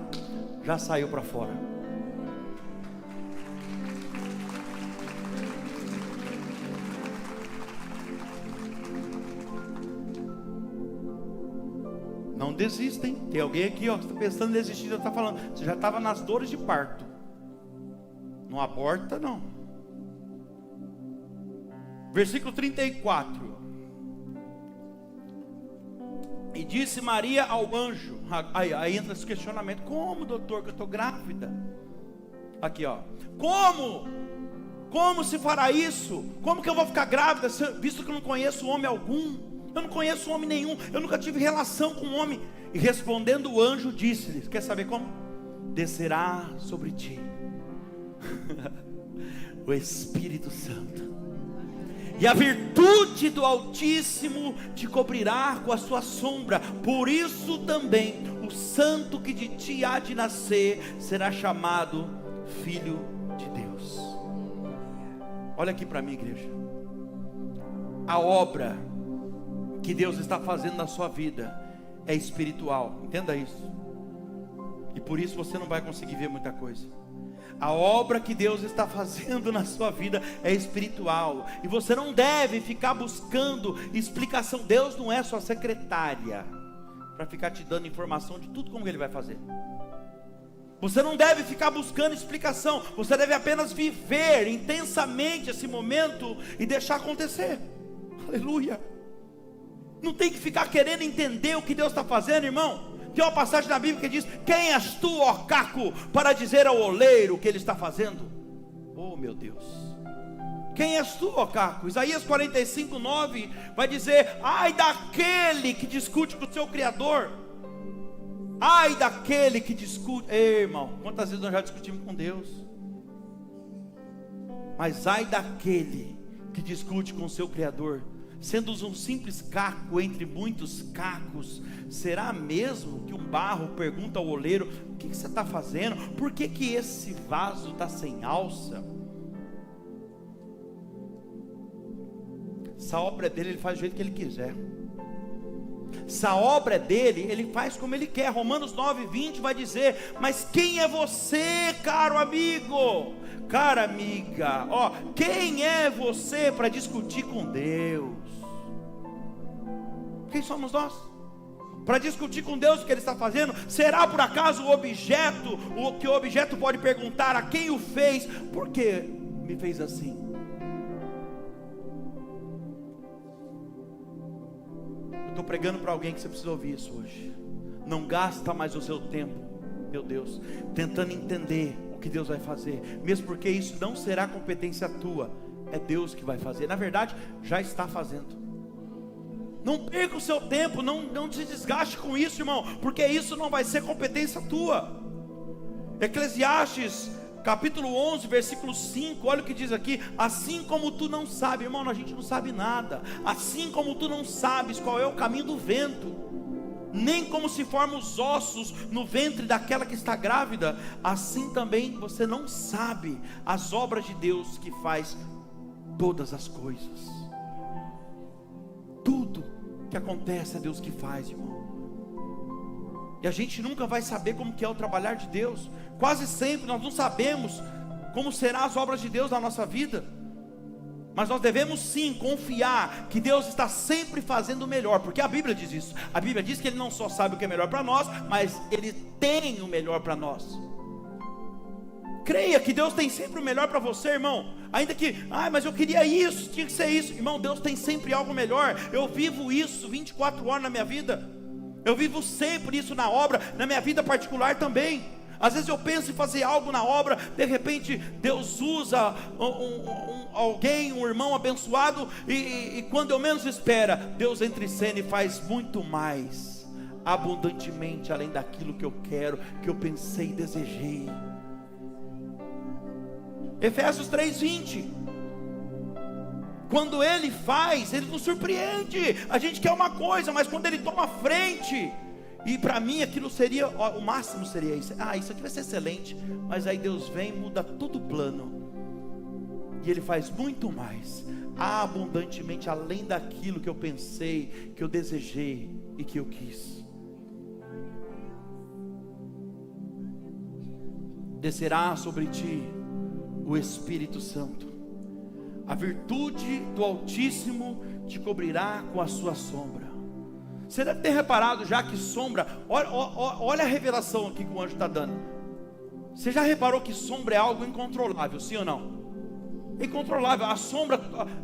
já saiu para fora. Não desistem. Tem alguém aqui, ó, que está pensando em desistir, já está falando, você já estava nas dores de parto. Não aborta, não. Versículo 34. E disse Maria ao anjo. Aí entra esse questionamento: como, doutor, que eu estou grávida? Aqui, ó. Como se fará isso? Como que eu vou ficar grávida, visto que eu não conheço homem algum? Eu não conheço homem nenhum, eu nunca tive relação com homem. E respondendo o anjo, disse-lhe: quer saber como? Descerá sobre ti o Espírito Santo, e a virtude do Altíssimo te cobrirá com a sua sombra. Por isso também o santo que de ti há de nascer será chamado Filho de Deus. Olha aqui para mim, igreja. A obra que Deus está fazendo na sua vida é espiritual, entenda isso. E por isso você não vai conseguir ver muita coisa. A obra que Deus está fazendo na sua vida é espiritual, e você não deve ficar buscando explicação. Deus não é sua secretária para ficar te dando informação de tudo como Ele vai fazer. Você não deve ficar buscando explicação, você deve apenas viver intensamente esse momento e deixar acontecer. Aleluia. Não tem que ficar querendo entender o que Deus está fazendo, irmão. Tem uma passagem na Bíblia que diz: quem és tu, ó caco, para dizer ao oleiro o que ele está fazendo? Oh meu Deus, quem és tu, ó caco? Isaías 45:9 vai dizer: ai daquele que discute com o seu Criador. Ai daquele que discute. Ei, irmão, quantas vezes nós já discutimos com Deus? Mas ai daquele que discute com o seu Criador, sendo um simples caco entre muitos cacos. Será mesmo que um barro pergunta ao oleiro: o que você está fazendo? Por que esse vaso está sem alça? Essa obra é dele, ele faz do jeito que ele quiser. Essa obra é dele, ele faz como ele quer. Romanos 9:20 vai dizer: mas quem é você, caro amigo, cara amiga, ó, quem é você para discutir com Deus? Quem somos nós para discutir com Deus o que Ele está fazendo? Será por acaso o objeto, o que o objeto pode perguntar a quem o fez: por que me fez assim? Eu estou pregando para alguém que você precisa ouvir isso hoje. Não gasta mais o seu tempo, meu Deus, tentando entender o que Deus vai fazer, mesmo porque isso não será competência tua, é Deus que vai fazer. Na verdade, já está fazendo. Não perca o seu tempo, não se desgaste com isso, irmão, porque isso não vai ser competência tua. Eclesiastes capítulo 11, versículo 5, olha o que diz aqui: assim como tu não sabes, irmão, a gente não sabe nada, assim como tu não sabes qual é o caminho do vento, nem como se formam os ossos no ventre daquela que está grávida, assim também você não sabe as obras de Deus que faz todas as coisas. Tudo que acontece é Deus que faz, irmão. E a gente nunca vai saber como que é o trabalhar de Deus. Quase sempre nós não sabemos como serão as obras de Deus na nossa vida. Mas nós devemos sim confiar que Deus está sempre fazendo o melhor, porque a Bíblia diz isso. A Bíblia diz que Ele não só sabe o que é melhor para nós, mas Ele tem o melhor para nós. Creia que Deus tem sempre o melhor para você, irmão. Ainda que, mas eu queria isso, tinha que ser isso. Irmão, Deus tem sempre algo melhor. Eu vivo isso 24 horas na minha vida. Eu vivo sempre isso na obra, na minha vida particular também. Às vezes eu penso em fazer algo na obra, de repente Deus usa alguém, um irmão abençoado, e quando eu menos espero, Deus entra em cena e faz muito mais, abundantemente, além daquilo que eu quero, que eu pensei e desejei. Efésios 3:20, quando Ele faz, Ele nos surpreende. A gente quer uma coisa, mas quando Ele toma a frente, e para mim aquilo seria, o máximo seria isso. Isso aqui vai ser excelente, mas aí Deus vem e muda tudo o plano, e Ele faz muito mais, abundantemente, além daquilo que eu pensei, que eu desejei e que eu quis. Descerá sobre ti o Espírito Santo, a virtude do Altíssimo te cobrirá com a sua sombra. Você deve ter reparado já que sombra, olha a revelação aqui que o anjo está dando. Você já reparou que sombra é algo incontrolável, sim ou não? Incontrolável. A sombra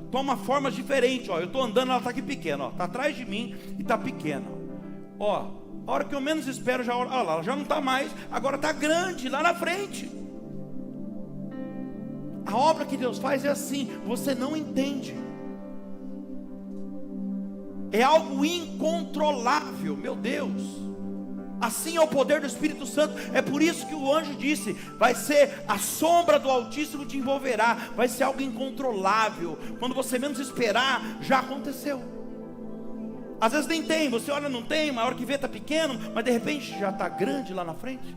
toma formas diferentes. Eu estou andando, ela está aqui pequena, está atrás de mim e está pequena. A hora que eu menos espero, ela já não está mais, agora está grande lá na frente. A obra que Deus faz é assim, você não entende. É algo incontrolável, meu Deus. Assim é o poder do Espírito Santo. É por isso que o anjo disse: vai ser a sombra do Altíssimo te envolverá. Vai ser algo incontrolável. Quando você menos esperar, já aconteceu. Às vezes nem tem, você olha, não tem, mas a hora que vê está pequeno, mas de repente já está grande lá na frente.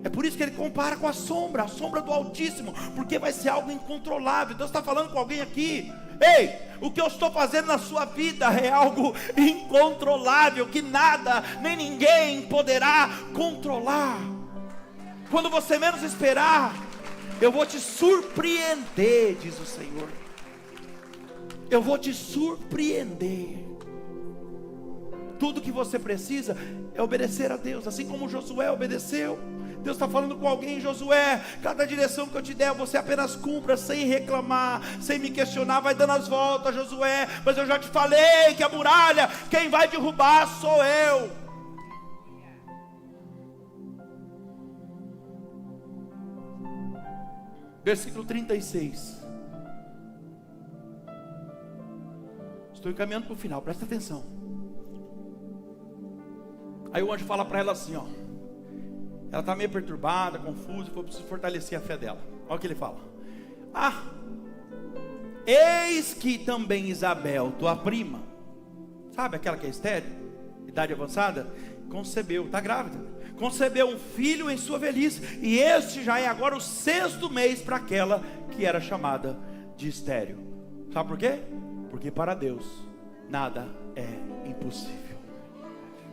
É por isso que ele compara com a sombra do Altíssimo, porque vai ser algo incontrolável. Deus está falando com alguém aqui: ei, o que eu estou fazendo na sua vida é algo incontrolável, que nada, nem ninguém poderá controlar. Quando você menos esperar, eu vou te surpreender, diz o Senhor. Eu vou te surpreender. Tudo que você precisa é obedecer a Deus, assim como Josué obedeceu. Deus está falando com alguém: Josué, cada direção que eu te der, você apenas cumpra, sem reclamar, sem me questionar, vai dando as voltas, Josué, mas eu já te falei que a muralha, quem vai derrubar sou eu. Versículo 36. Estou encaminhando para o final, presta atenção. Aí o anjo fala para ela assim, ó. Ela está meio perturbada, confusa, foi preciso fortalecer a fé dela. Olha o que ele fala: ah, eis que também Isabel, tua prima, sabe aquela que é estéril, idade avançada, concebeu, está grávida, concebeu um filho em sua velhice, e este já é agora o 6º mês para aquela que era chamada de estéril. Sabe por quê? Porque para Deus nada é impossível.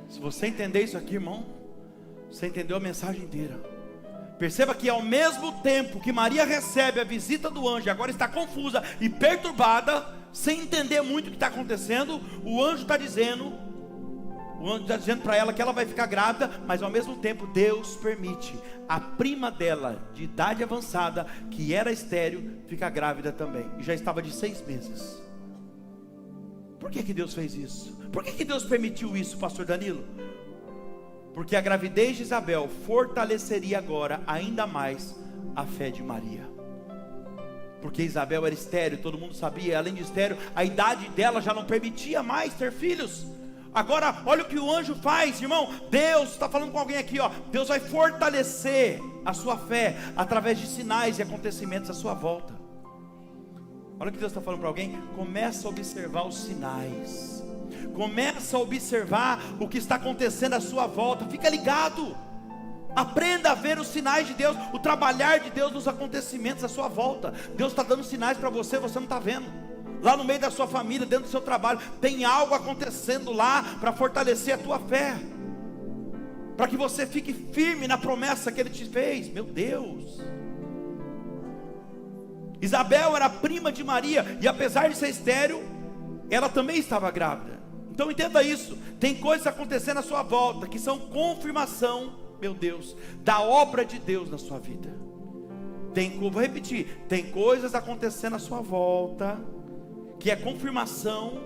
Se você entender isso aqui, irmão, você entendeu a mensagem inteira. Perceba que ao mesmo tempo que Maria recebe a visita do anjo, agora está confusa e perturbada, sem entender muito o que está acontecendo, o anjo está dizendo para ela que ela vai ficar grávida, mas ao mesmo tempo Deus permite a prima dela, de idade avançada, que era estéril, ficar grávida também, e já estava de 6 meses. Por que Deus fez isso? Por que Deus permitiu isso, pastor Danilo? Porque a gravidez de Isabel fortaleceria agora ainda mais a fé de Maria. Porque Isabel era estéril, todo mundo sabia. Além de estéril, a idade dela já não permitia mais ter filhos. Agora, olha o que o anjo faz, irmão. Deus está falando com alguém aqui, ó. Deus vai fortalecer a sua fé através de sinais e acontecimentos à sua volta. Olha o que Deus está falando para alguém. Começa a observar os sinais. Começa a observar o que está acontecendo à sua volta. Fica ligado. Aprenda a ver os sinais de Deus, o trabalhar de Deus nos acontecimentos à sua volta. Deus está dando sinais para você, você não está vendo. Lá no meio da sua família, dentro do seu trabalho, tem algo acontecendo lá para fortalecer a tua fé, para que você fique firme na promessa que Ele te fez. Meu Deus. Isabel era prima de Maria, e apesar de ser estéril, ela também estava grávida. Então entenda isso. Tem coisas acontecendo à sua volta que são confirmação, meu Deus, da obra de Deus na sua vida. Vou repetir, tem coisas acontecendo à sua volta que é confirmação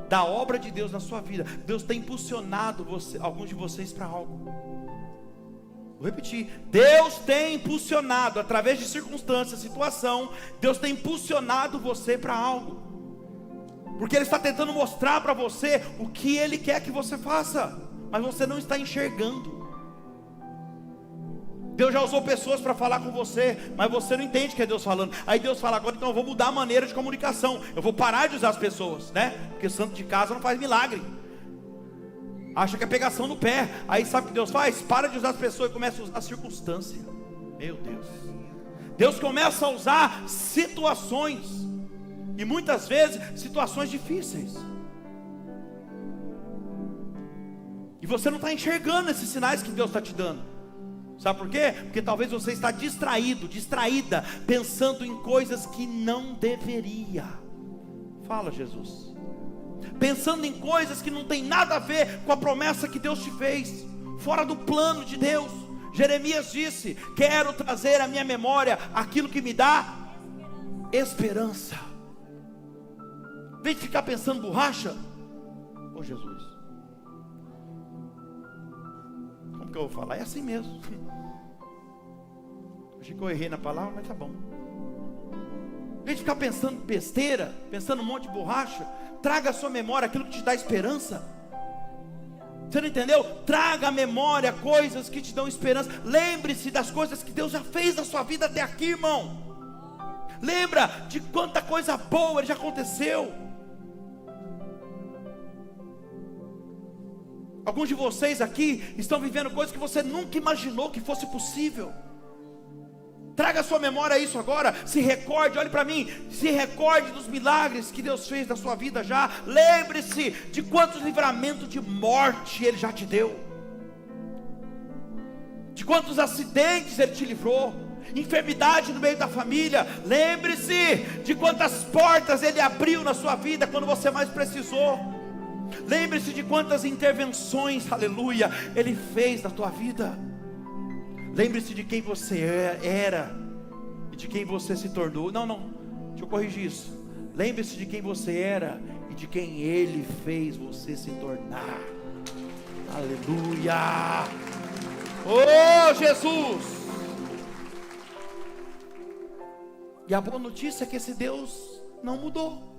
da obra de Deus na sua vida. Deus tem impulsionado alguns de vocês para algo. Vou repetir, Deus tem impulsionado, através de circunstâncias, situação, Deus tem impulsionado você para algo, porque Ele está tentando mostrar para você o que Ele quer que você faça, mas você não está enxergando. Deus já usou pessoas para falar com você, mas você não entende que é Deus falando. Aí Deus fala: agora então eu vou mudar a maneira de comunicação, eu vou parar de usar as pessoas, né? Porque santo de casa não faz milagre, acha que é pegação no pé. Aí sabe o que Deus faz? Para de usar as pessoas e começa a usar a circunstância. Meu Deus, Deus começa a usar situações, e muitas vezes situações difíceis, e você não está enxergando esses sinais que Deus está te dando. Sabe por quê? Porque talvez você está distraída, pensando em coisas que não deveria. Fala, Jesus. Pensando em coisas que não tem nada a ver com a promessa que Deus te fez, fora do plano de Deus. Jeremias disse: quero trazer à minha memória aquilo que me dá esperança. Vem ficar pensando borracha. Ô Jesus, como que eu vou falar? É assim mesmo. Achei que eu errei na palavra, mas tá bom. Vem ficar pensando besteira, pensando um monte de borracha. Traga à sua memória aquilo que te dá esperança. Você não entendeu? Traga à memória coisas que te dão esperança. Lembre-se das coisas que Deus já fez na sua vida até aqui, irmão. Lembra de quanta coisa boa já aconteceu. Alguns de vocês aqui estão vivendo coisas que você nunca imaginou que fosse possível. Traga à sua memória isso agora. Se recorde, olhe para mim. Se recorde dos milagres que Deus fez na sua vida já. Lembre-se de quantos livramentos de morte Ele já te deu, de quantos acidentes Ele te livrou, enfermidade no meio da família. Lembre-se de quantas portas Ele abriu na sua vida quando você mais precisou. Lembre-se de quantas intervenções, aleluia, Ele fez na tua vida. Lembre-se de quem você era e de quem você se tornou. Não, deixa eu corrigir isso. Lembre-se de quem você era e de quem Ele fez você se tornar. Aleluia! Oh, Jesus! E a boa notícia é que esse Deus não mudou.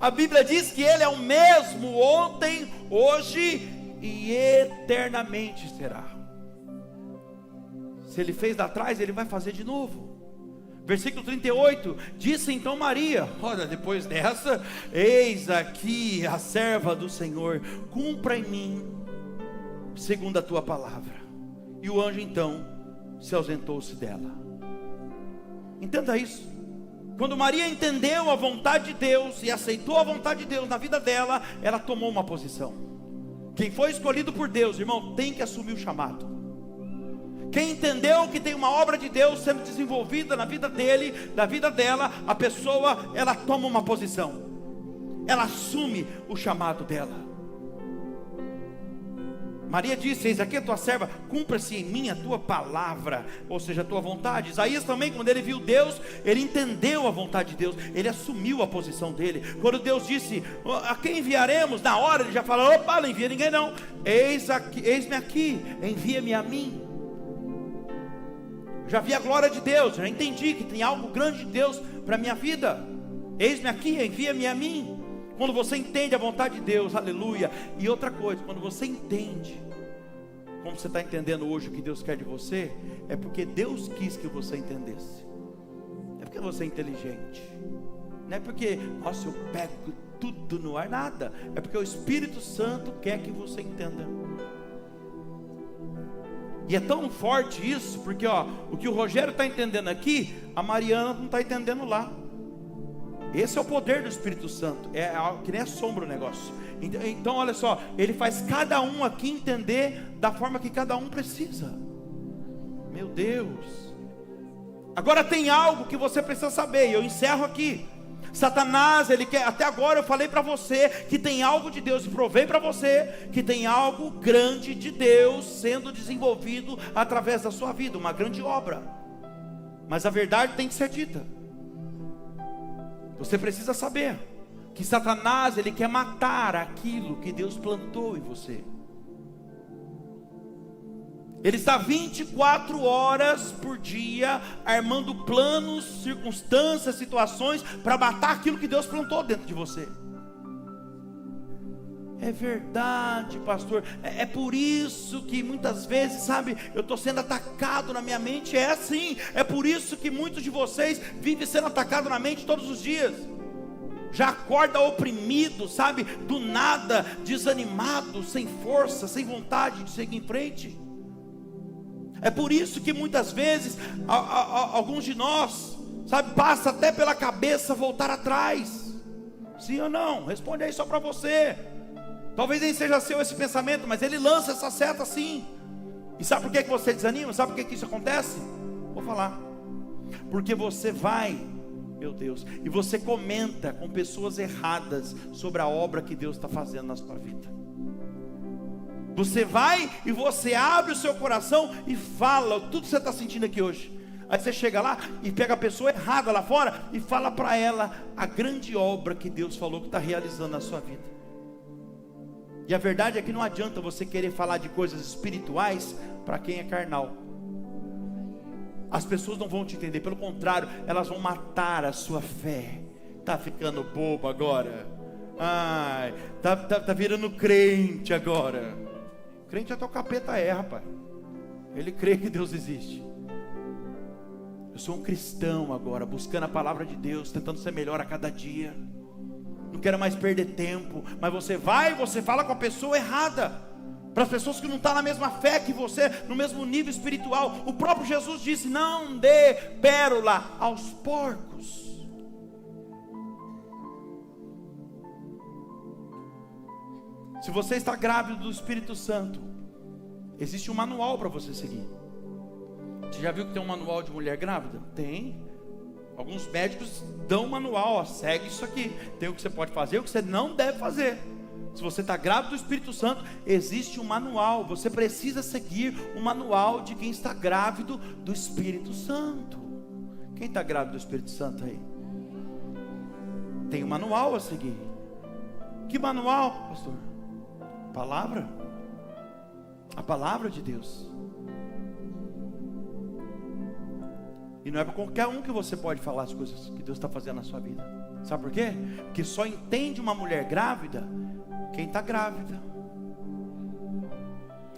A Bíblia diz que Ele é o mesmo ontem, hoje e eternamente será. Se Ele fez lá atrás, Ele vai fazer de novo. Versículo 38, disse então Maria, olha, depois dessa: eis aqui a serva do Senhor, cumpra em mim segundo a tua palavra. E o anjo então se ausentou-se dela. Entenda isso. Quando Maria entendeu a vontade de Deus e aceitou a vontade de Deus na vida dela, ela tomou uma posição. Quem foi escolhido por Deus, irmão, tem que assumir o chamado. Quem entendeu que tem uma obra de Deus sendo desenvolvida na vida dele, na vida dela, a pessoa, ela toma uma posição, ela assume o chamado dela. Maria disse: eis aqui a tua serva, cumpra-se em mim a tua palavra, ou seja, a tua vontade. Isaías também, quando ele viu Deus, ele entendeu a vontade de Deus, ele assumiu a posição dele. Quando Deus disse: a quem enviaremos? Na hora ele já falou: opa, não envia ninguém não, eis-me aqui, envia-me a mim. Já vi a glória de Deus, já entendi que tem algo grande de Deus para a minha vida. Eis-me aqui, envia-me a mim. Quando você entende a vontade de Deus, aleluia. E outra coisa, quando você entende, como você está entendendo hoje o que Deus quer de você, é porque Deus quis que você entendesse. Não é porque você é inteligente, não é porque, nossa, eu pego tudo no ar, nada. É porque o Espírito Santo quer que você entenda. E é tão forte isso, porque o que o Rogério está entendendo aqui, a Mariana não está entendendo lá. Esse é o poder do Espírito Santo, é que nem assombra o negócio. Então olha só, Ele faz cada um aqui entender da forma que cada um precisa. Meu Deus. Agora tem algo que você precisa saber, e eu encerro aqui. Satanás, ele quer, até agora eu falei para você que tem algo de Deus, e provei para você que tem algo grande de Deus sendo desenvolvido através da sua vida, uma grande obra. Mas a verdade tem que ser dita. Você precisa saber que Satanás, ele quer matar aquilo que Deus plantou em você. Ele está 24 horas por dia armando planos, circunstâncias, situações para matar aquilo que Deus plantou dentro de você. É verdade, pastor. É por isso que muitas vezes, sabe, eu estou sendo atacado na minha mente. É assim. É por isso que muitos de vocês vivem sendo atacados na mente todos os dias. Já acorda oprimido, sabe, do nada, desanimado, sem força, sem vontade de seguir em frente. É por isso que muitas vezes alguns de nós, sabe, passa até pela cabeça voltar atrás. Sim ou não? Responde aí só para você. Talvez nem seja seu esse pensamento, mas ele lança essa seta assim. E sabe por que você desanima? Sabe por que isso acontece? Vou falar. Porque você vai, meu Deus, e você comenta com pessoas erradas sobre a obra que Deus está fazendo na sua vida. Você vai e você abre o seu coração e fala tudo que você está sentindo aqui hoje. Aí você chega lá e pega a pessoa errada lá fora e fala para ela a grande obra que Deus falou que está realizando na sua vida. E a verdade é que não adianta você querer falar de coisas espirituais para quem é carnal. As pessoas não vão te entender, pelo contrário, elas vão matar a sua fé. Tá ficando bobo agora? Ai, tá virando crente agora. Crente até o capeta rapaz. Ele crê que Deus existe. Eu sou um cristão agora, buscando a palavra de Deus, tentando ser melhor a cada dia. Não não quero mais perder tempo. Mas você vai e você fala com a pessoa errada, para as pessoas que não estão na mesma fé que você, no mesmo nível espiritual. O próprio Jesus disse: não dê pérola aos porcos. Se você está grávido do Espírito Santo, existe um manual para você seguir. Você já viu que tem um manual de mulher grávida? Tem. Alguns médicos dão um manual, ó, segue isso aqui. Tem o que você pode fazer, o que você não deve fazer. Se você está grávido do Espírito Santo, existe um manual. Você precisa seguir o manual de quem está grávido do Espírito Santo. Quem está grávido do Espírito Santo aí? Tem um manual a seguir. Que manual, pastor? Palavra. A palavra de Deus. E não é para qualquer um que você pode falar as coisas que Deus está fazendo na sua vida. Sabe por quê? Porque só entende uma mulher grávida quem está grávida,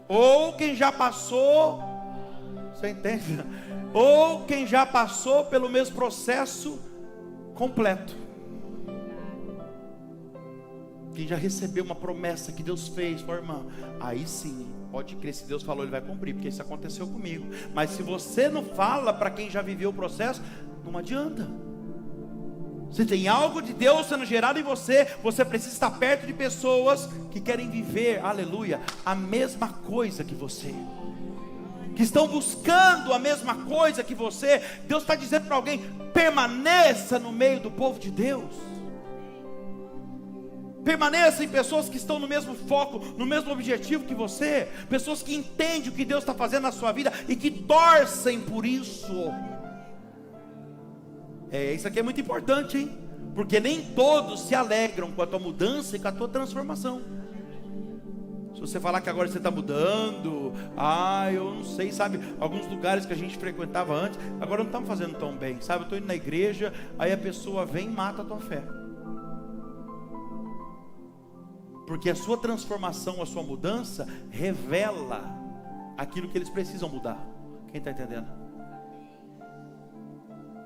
ou quem já passou, você entende? Ou quem já passou pelo mesmo processo completo, quem já recebeu uma promessa que Deus fez, ó irmã, aí sim, pode crer, se Deus falou, Ele vai cumprir, porque isso aconteceu comigo. Mas se você não fala para quem já viveu o processo, não adianta. Se tem algo de Deus sendo gerado em você, você precisa estar perto de pessoas que querem viver, aleluia, a mesma coisa que você, que estão buscando a mesma coisa que você. Deus está dizendo para alguém: permaneça no meio do povo de Deus. Permaneça em pessoas que estão no mesmo foco, no mesmo objetivo que você. Pessoas que entendem o que Deus está fazendo na sua vida e que torcem por isso. Isso aqui é muito importante, hein? Porque nem todos se alegram com a tua mudança e com a tua transformação. Se você falar que agora você está mudando, eu não sei, sabe, alguns lugares que a gente frequentava antes, agora não estamos fazendo tão bem, sabe, eu estou indo na igreja, aí a pessoa vem e mata a tua fé. Porque a sua transformação, a sua mudança revela aquilo que eles precisam mudar. Quem está entendendo?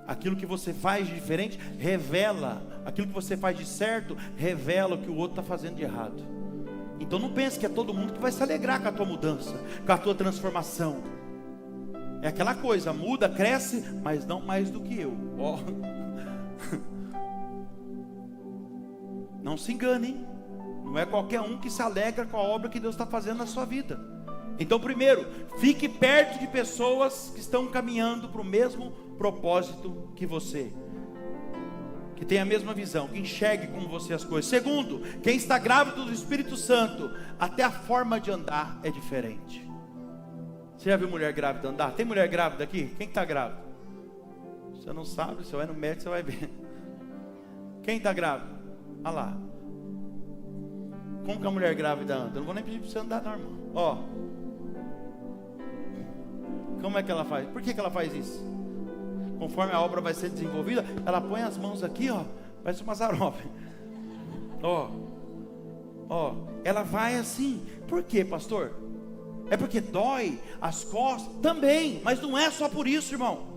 Aquilo que você faz de diferente revela, aquilo que você faz de certo revela o que o outro está fazendo de errado. Então não pense que é todo mundo que vai se alegrar com a tua mudança, com a tua transformação. É aquela coisa, muda, cresce, mas não mais do que eu. Não se engane, não é qualquer um que se alegra com a obra que Deus está fazendo na sua vida. Então, primeiro, fique perto de pessoas que estão caminhando para o mesmo propósito que você, que tem a mesma visão, que enxergue como você as coisas. Segundo, quem está grávido do Espírito Santo, até a forma de andar é diferente. Você já viu mulher grávida andar? Tem mulher grávida aqui? Quem está grávida? Você não sabe, você vai no médico, você vai ver. Quem está grávida? Olha lá. Como que a mulher grávida anda? Eu não vou nem pedir para você andar não, irmão. Como é que ela faz? Por que ela faz isso? Conforme a obra vai sendo desenvolvida, ela põe as mãos aqui, parece uma zarope. Ela vai assim. Por quê, pastor? É porque dói as costas? Também, mas não é só por isso, irmão.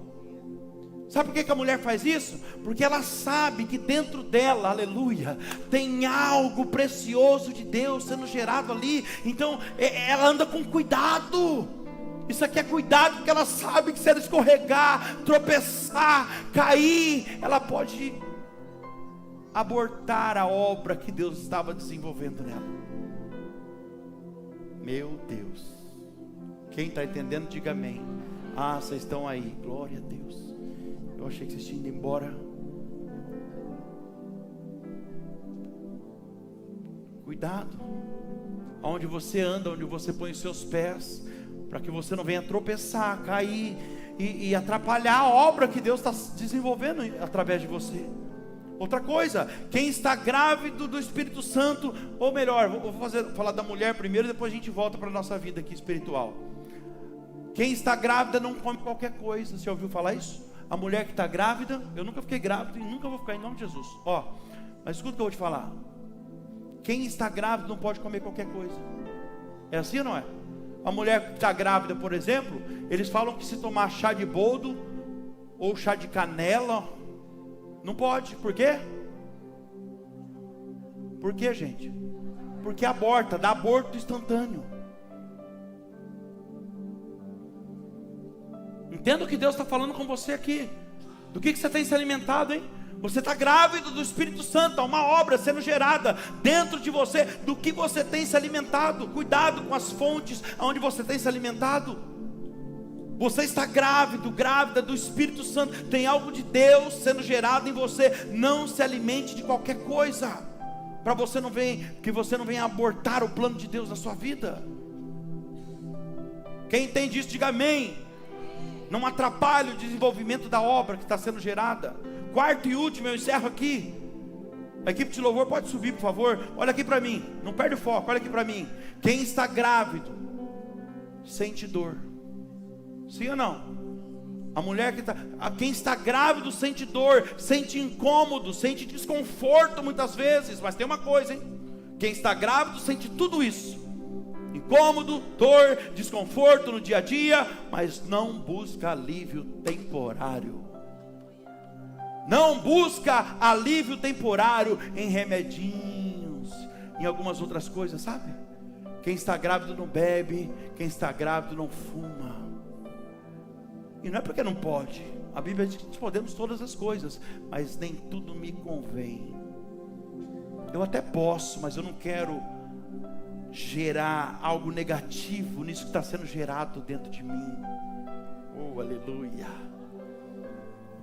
Sabe por que a mulher faz isso? Porque ela sabe que dentro dela, aleluia, tem algo precioso de Deus sendo gerado ali. Então ela anda com cuidado. Isso aqui é cuidado, porque ela sabe que se ela escorregar, tropeçar, cair, ela pode abortar a obra que Deus estava desenvolvendo nela. Meu Deus. Quem está entendendo, diga amém. Vocês estão aí, glória a Deus. Eu achei que vocês tinham ido embora. Cuidado. Onde você anda, onde você põe os seus pés, para que você não venha tropeçar, cair e atrapalhar a obra que Deus está desenvolvendo através de você. Outra coisa, quem está grávido do Espírito Santo, ou melhor, vou falar da mulher primeiro, depois a gente volta para a nossa vida aqui espiritual. Quem está grávida não come qualquer coisa. Você já ouviu falar isso? A mulher que está grávida, eu nunca fiquei grávida e nunca vou ficar, em nome de Jesus. Mas escuta o que eu vou te falar. Quem está grávido não pode comer qualquer coisa. É assim ou não é? A mulher que está grávida, por exemplo, eles falam que se tomar chá de boldo ou chá de canela, não pode. Por quê? Por quê, gente? Porque aborta, dá aborto instantâneo. Entenda o que Deus está falando com você aqui. Do que você tem se alimentado, hein? Você está grávido do Espírito Santo. Há uma obra sendo gerada dentro de você. Do que você tem se alimentado. Cuidado com as fontes onde você tem se alimentado. Você está grávido, grávida do Espírito Santo. Tem algo de Deus sendo gerado em você. Não se alimente de qualquer coisa, para que você não venha abortar o plano de Deus na sua vida. Quem entende isso, diga amém. Não atrapalhe o desenvolvimento da obra que está sendo gerada. Quarto e último, eu encerro aqui. A equipe de louvor pode subir, por favor. Olha aqui para mim, não perde o foco, olha aqui para mim. Quem está grávido sente dor. Sim ou não? A mulher quem está grávido sente dor, sente incômodo, sente desconforto muitas vezes. Mas tem uma coisa, hein? Quem está grávido sente tudo isso: incômodo, dor, desconforto no dia a dia, mas não busca alívio temporário. Não busca alívio temporário em remedinhos, em algumas outras coisas, sabe? Quem está grávido não bebe, quem está grávido não fuma. E não é porque não pode. A Bíblia diz que podemos todas as coisas, mas nem tudo me convém. Eu até posso, mas eu não quero gerar algo negativo nisso que está sendo gerado dentro de mim. Oh, aleluia.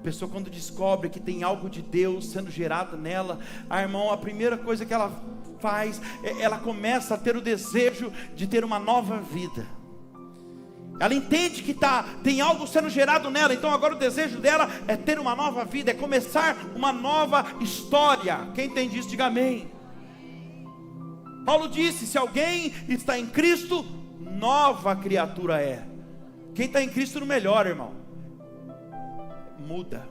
A pessoa, quando descobre que tem algo de Deus sendo gerado nela, irmão, a primeira coisa que ela faz, ela começa a ter o desejo de ter uma nova vida. Ela entende que tem algo sendo gerado nela. Então agora o desejo dela é ter uma nova vida, é começar uma nova história. Quem entende isso, diga amém. Paulo disse: se alguém está em Cristo, nova criatura é. Quem está em Cristo não melhora, irmão, muda.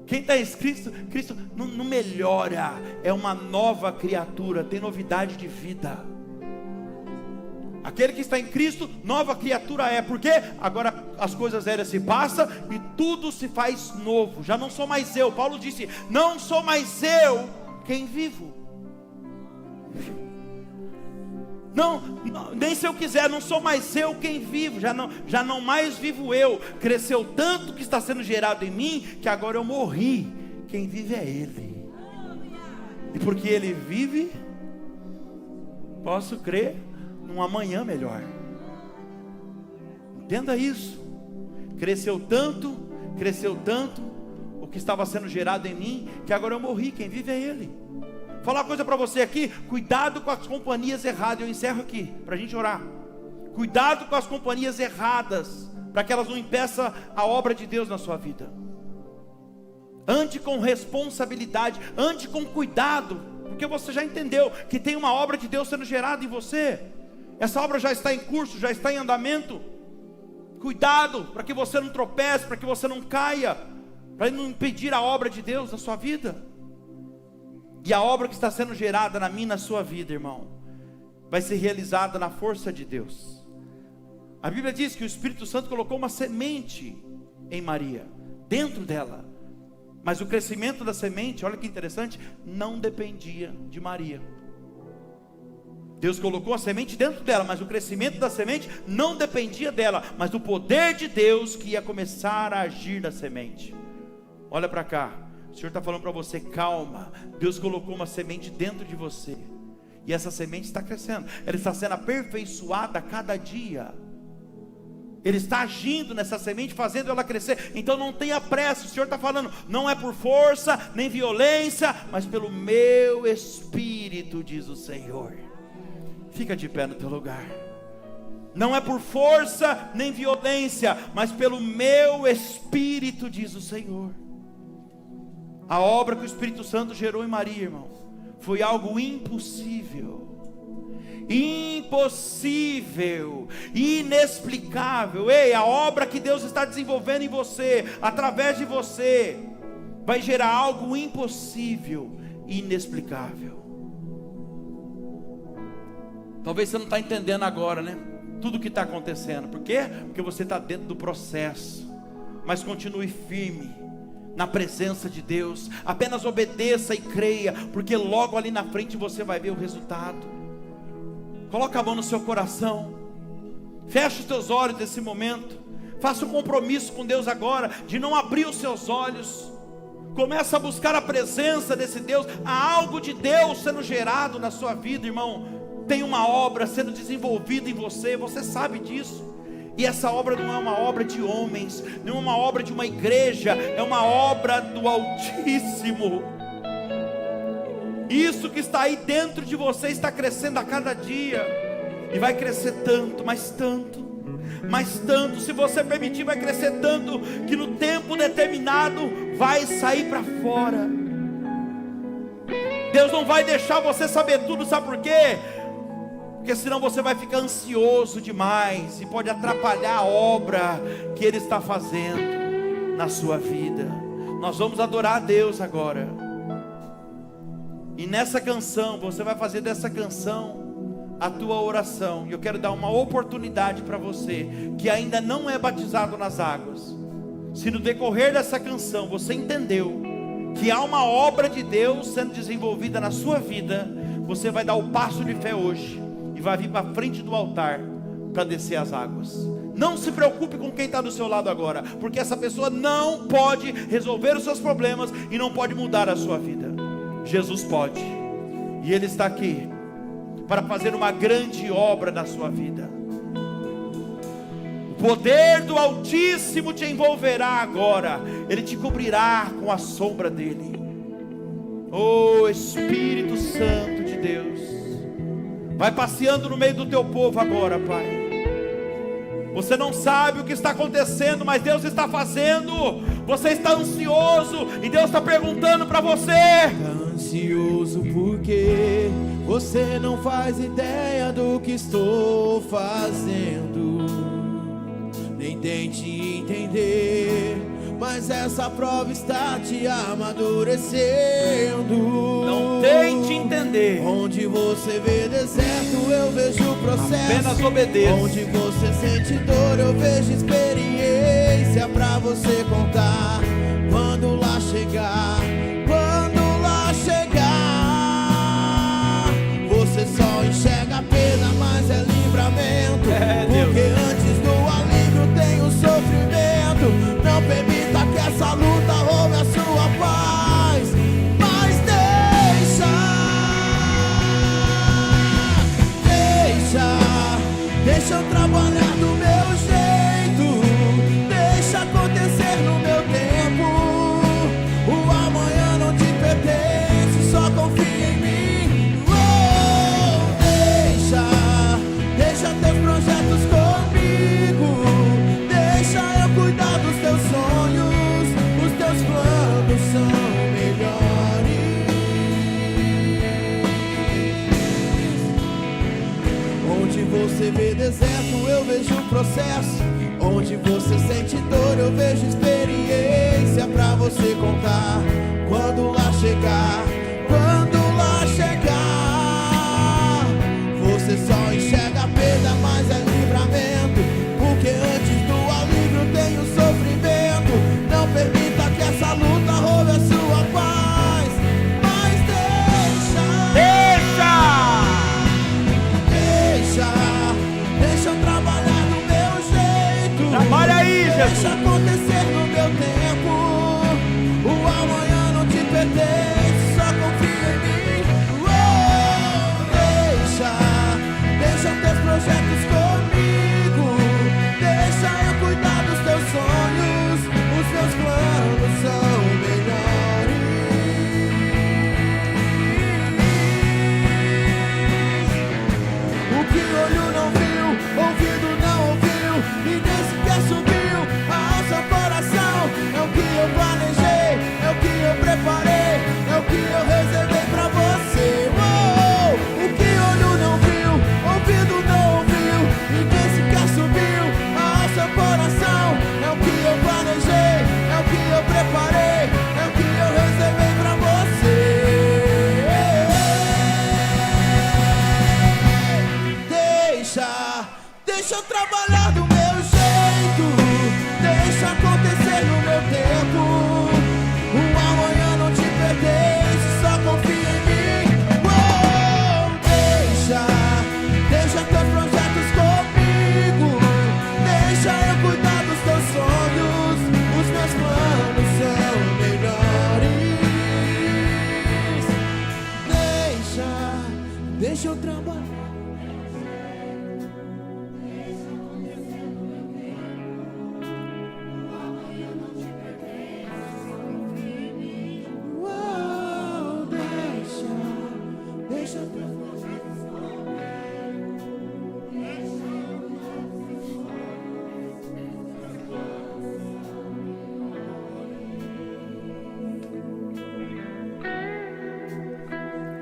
Quem está em Cristo não melhora, é uma nova criatura, tem novidade de vida. Aquele que está em Cristo, nova criatura é. Porque agora as coisas velhas se passam e tudo se faz novo. Já não sou mais eu. Paulo disse: não sou mais eu quem vivo. Não, nem se eu quiser, não sou mais eu quem vivo. Já não mais vivo eu. Cresceu tanto que está sendo gerado em mim, que agora eu morri. Quem vive é Ele. E porque Ele vive, posso crer num amanhã melhor. Entenda isso. Cresceu tanto o que estava sendo gerado em mim, que agora eu morri. Quem vive é Ele. Vou falar uma coisa para você aqui: cuidado com as companhias erradas. Eu encerro aqui, para a gente orar. Cuidado com as companhias erradas, para que elas não impeçam a obra de Deus na sua vida. Ande com responsabilidade, ande com cuidado, porque você já entendeu que tem uma obra de Deus sendo gerada em você. Essa obra já está em curso, já está em andamento. Cuidado para que você não tropece, para que você não caia, para não impedir a obra de Deus na sua vida. E a obra que está sendo gerada na minha e na sua vida, irmão, vai ser realizada na força de Deus. A Bíblia diz que o Espírito Santo colocou uma semente em Maria, dentro dela. Mas o crescimento da semente, olha que interessante, não dependia de Maria. Deus colocou a semente dentro dela, mas o crescimento da semente não dependia dela, mas do poder de Deus que ia começar a agir na semente. Olha para cá, o Senhor está falando para você: calma. Deus colocou uma semente dentro de você, e essa semente está crescendo, ela está sendo aperfeiçoada a cada dia. Ele está agindo nessa semente, fazendo ela crescer. Então não tenha pressa. O Senhor está falando: não é por força, nem violência, mas pelo meu Espírito, diz o Senhor. Fica de pé no teu lugar. Não é por força nem violência, mas pelo meu Espírito, diz o Senhor. A obra que o Espírito Santo gerou em Maria, irmão, foi algo impossível, inexplicável. Ei, a obra que Deus está desenvolvendo em você, através de você, vai gerar algo impossível, inexplicável. Talvez você não está entendendo agora, né? Tudo que está acontecendo. Por quê? Porque você está dentro do processo. Mas continue firme. na presença de Deus. Apenas obedeça e creia, porque logo ali na frente você vai ver o resultado. Coloca a mão no seu coração, feche os teus olhos nesse momento, faça um compromisso com Deus agora, de não abrir os seus olhos. Começa a buscar a presença desse Deus. Há algo de Deus sendo gerado na sua vida, irmão. Tem uma obra sendo desenvolvida em você, você sabe disso. E essa obra não é uma obra de homens, não é uma obra de uma igreja, é uma obra do Altíssimo. Isso que está aí dentro de você está crescendo a cada dia, e vai crescer tanto, mais tanto, mais tanto. Se você permitir, vai crescer tanto, que no tempo determinado vai sair para fora. Deus não vai deixar você saber tudo, sabe por quê? Porque senão você vai ficar ansioso demais, e pode atrapalhar a obra que Ele está fazendo na sua vida. Nós vamos adorar a Deus agora, e nessa canção, você vai fazer dessa canção a tua oração. E eu quero dar uma oportunidade para você que ainda não é batizado nas águas. Se no decorrer dessa canção você entendeu que há uma obra de Deus sendo desenvolvida na sua vida, você vai dar o passo de fé hoje e vai vir para frente do altar para descer as águas. Não se preocupe com quem está do seu lado agora, porque essa pessoa não pode resolver os seus problemas e não pode mudar a sua vida. Jesus pode, e Ele está aqui para fazer uma grande obra na sua vida. O poder do Altíssimo te envolverá agora, Ele te cobrirá com a sombra dEle. Oh Espírito Santo de Deus, vai passeando no meio do teu povo agora, Pai. Você não sabe o que está acontecendo, mas Deus está fazendo. Você está ansioso, e Deus está perguntando para você: está ansioso porque você não faz ideia do que estou fazendo. Nem tente entender, mas essa prova está te amadurecendo. Não tente entender. Onde você vê deserto, eu vejo o processo. Apenas obedeça. Onde você sente dor, eu vejo experiência pra você contar. Quando lá chegar, quando lá chegar, você só enxerga a pena, mas é livramento. Porque antes do alívio tem o sofrimento. Não permita que essa luta roube a sua paz, mas deixa eu trabalhar do meu jeito, deixa acontecer no meu tempo. O amanhã não te pertence, só confia em mim. Deixa teus projetos comigo, deixa eu cuidar dos teus sonhos. Os teus planos são melhores. Onde você vê deserto, eu vejo o processo. Onde você sente dor, eu vejo experiência pra você contar. Quando lá chegar, quando lá chegar, você só enxerga a perda, mas é livramento. Porque antes do alívio tem o sofrimento. Não permita que essa luta roube a sua paz, mas deixa eu trabalhar do meu jeito. Trabalha aí, Jesus. Deixa acontecer no meu tempo. O amanhã não te pertence, só confia em mim. Deixa teus projetos comigo, deixa eu cuidar dos teus sonhos. Os teus planos são melhores. O que olho não viu, ouvido não ouviu, e nem sequer subiu ao seu coração. É o que eu planejei, é o que eu preparei, é o que eu reservei pra você. O que olho não viu, ouvido não ouviu,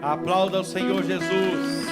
Aplauda o Senhor Jesus.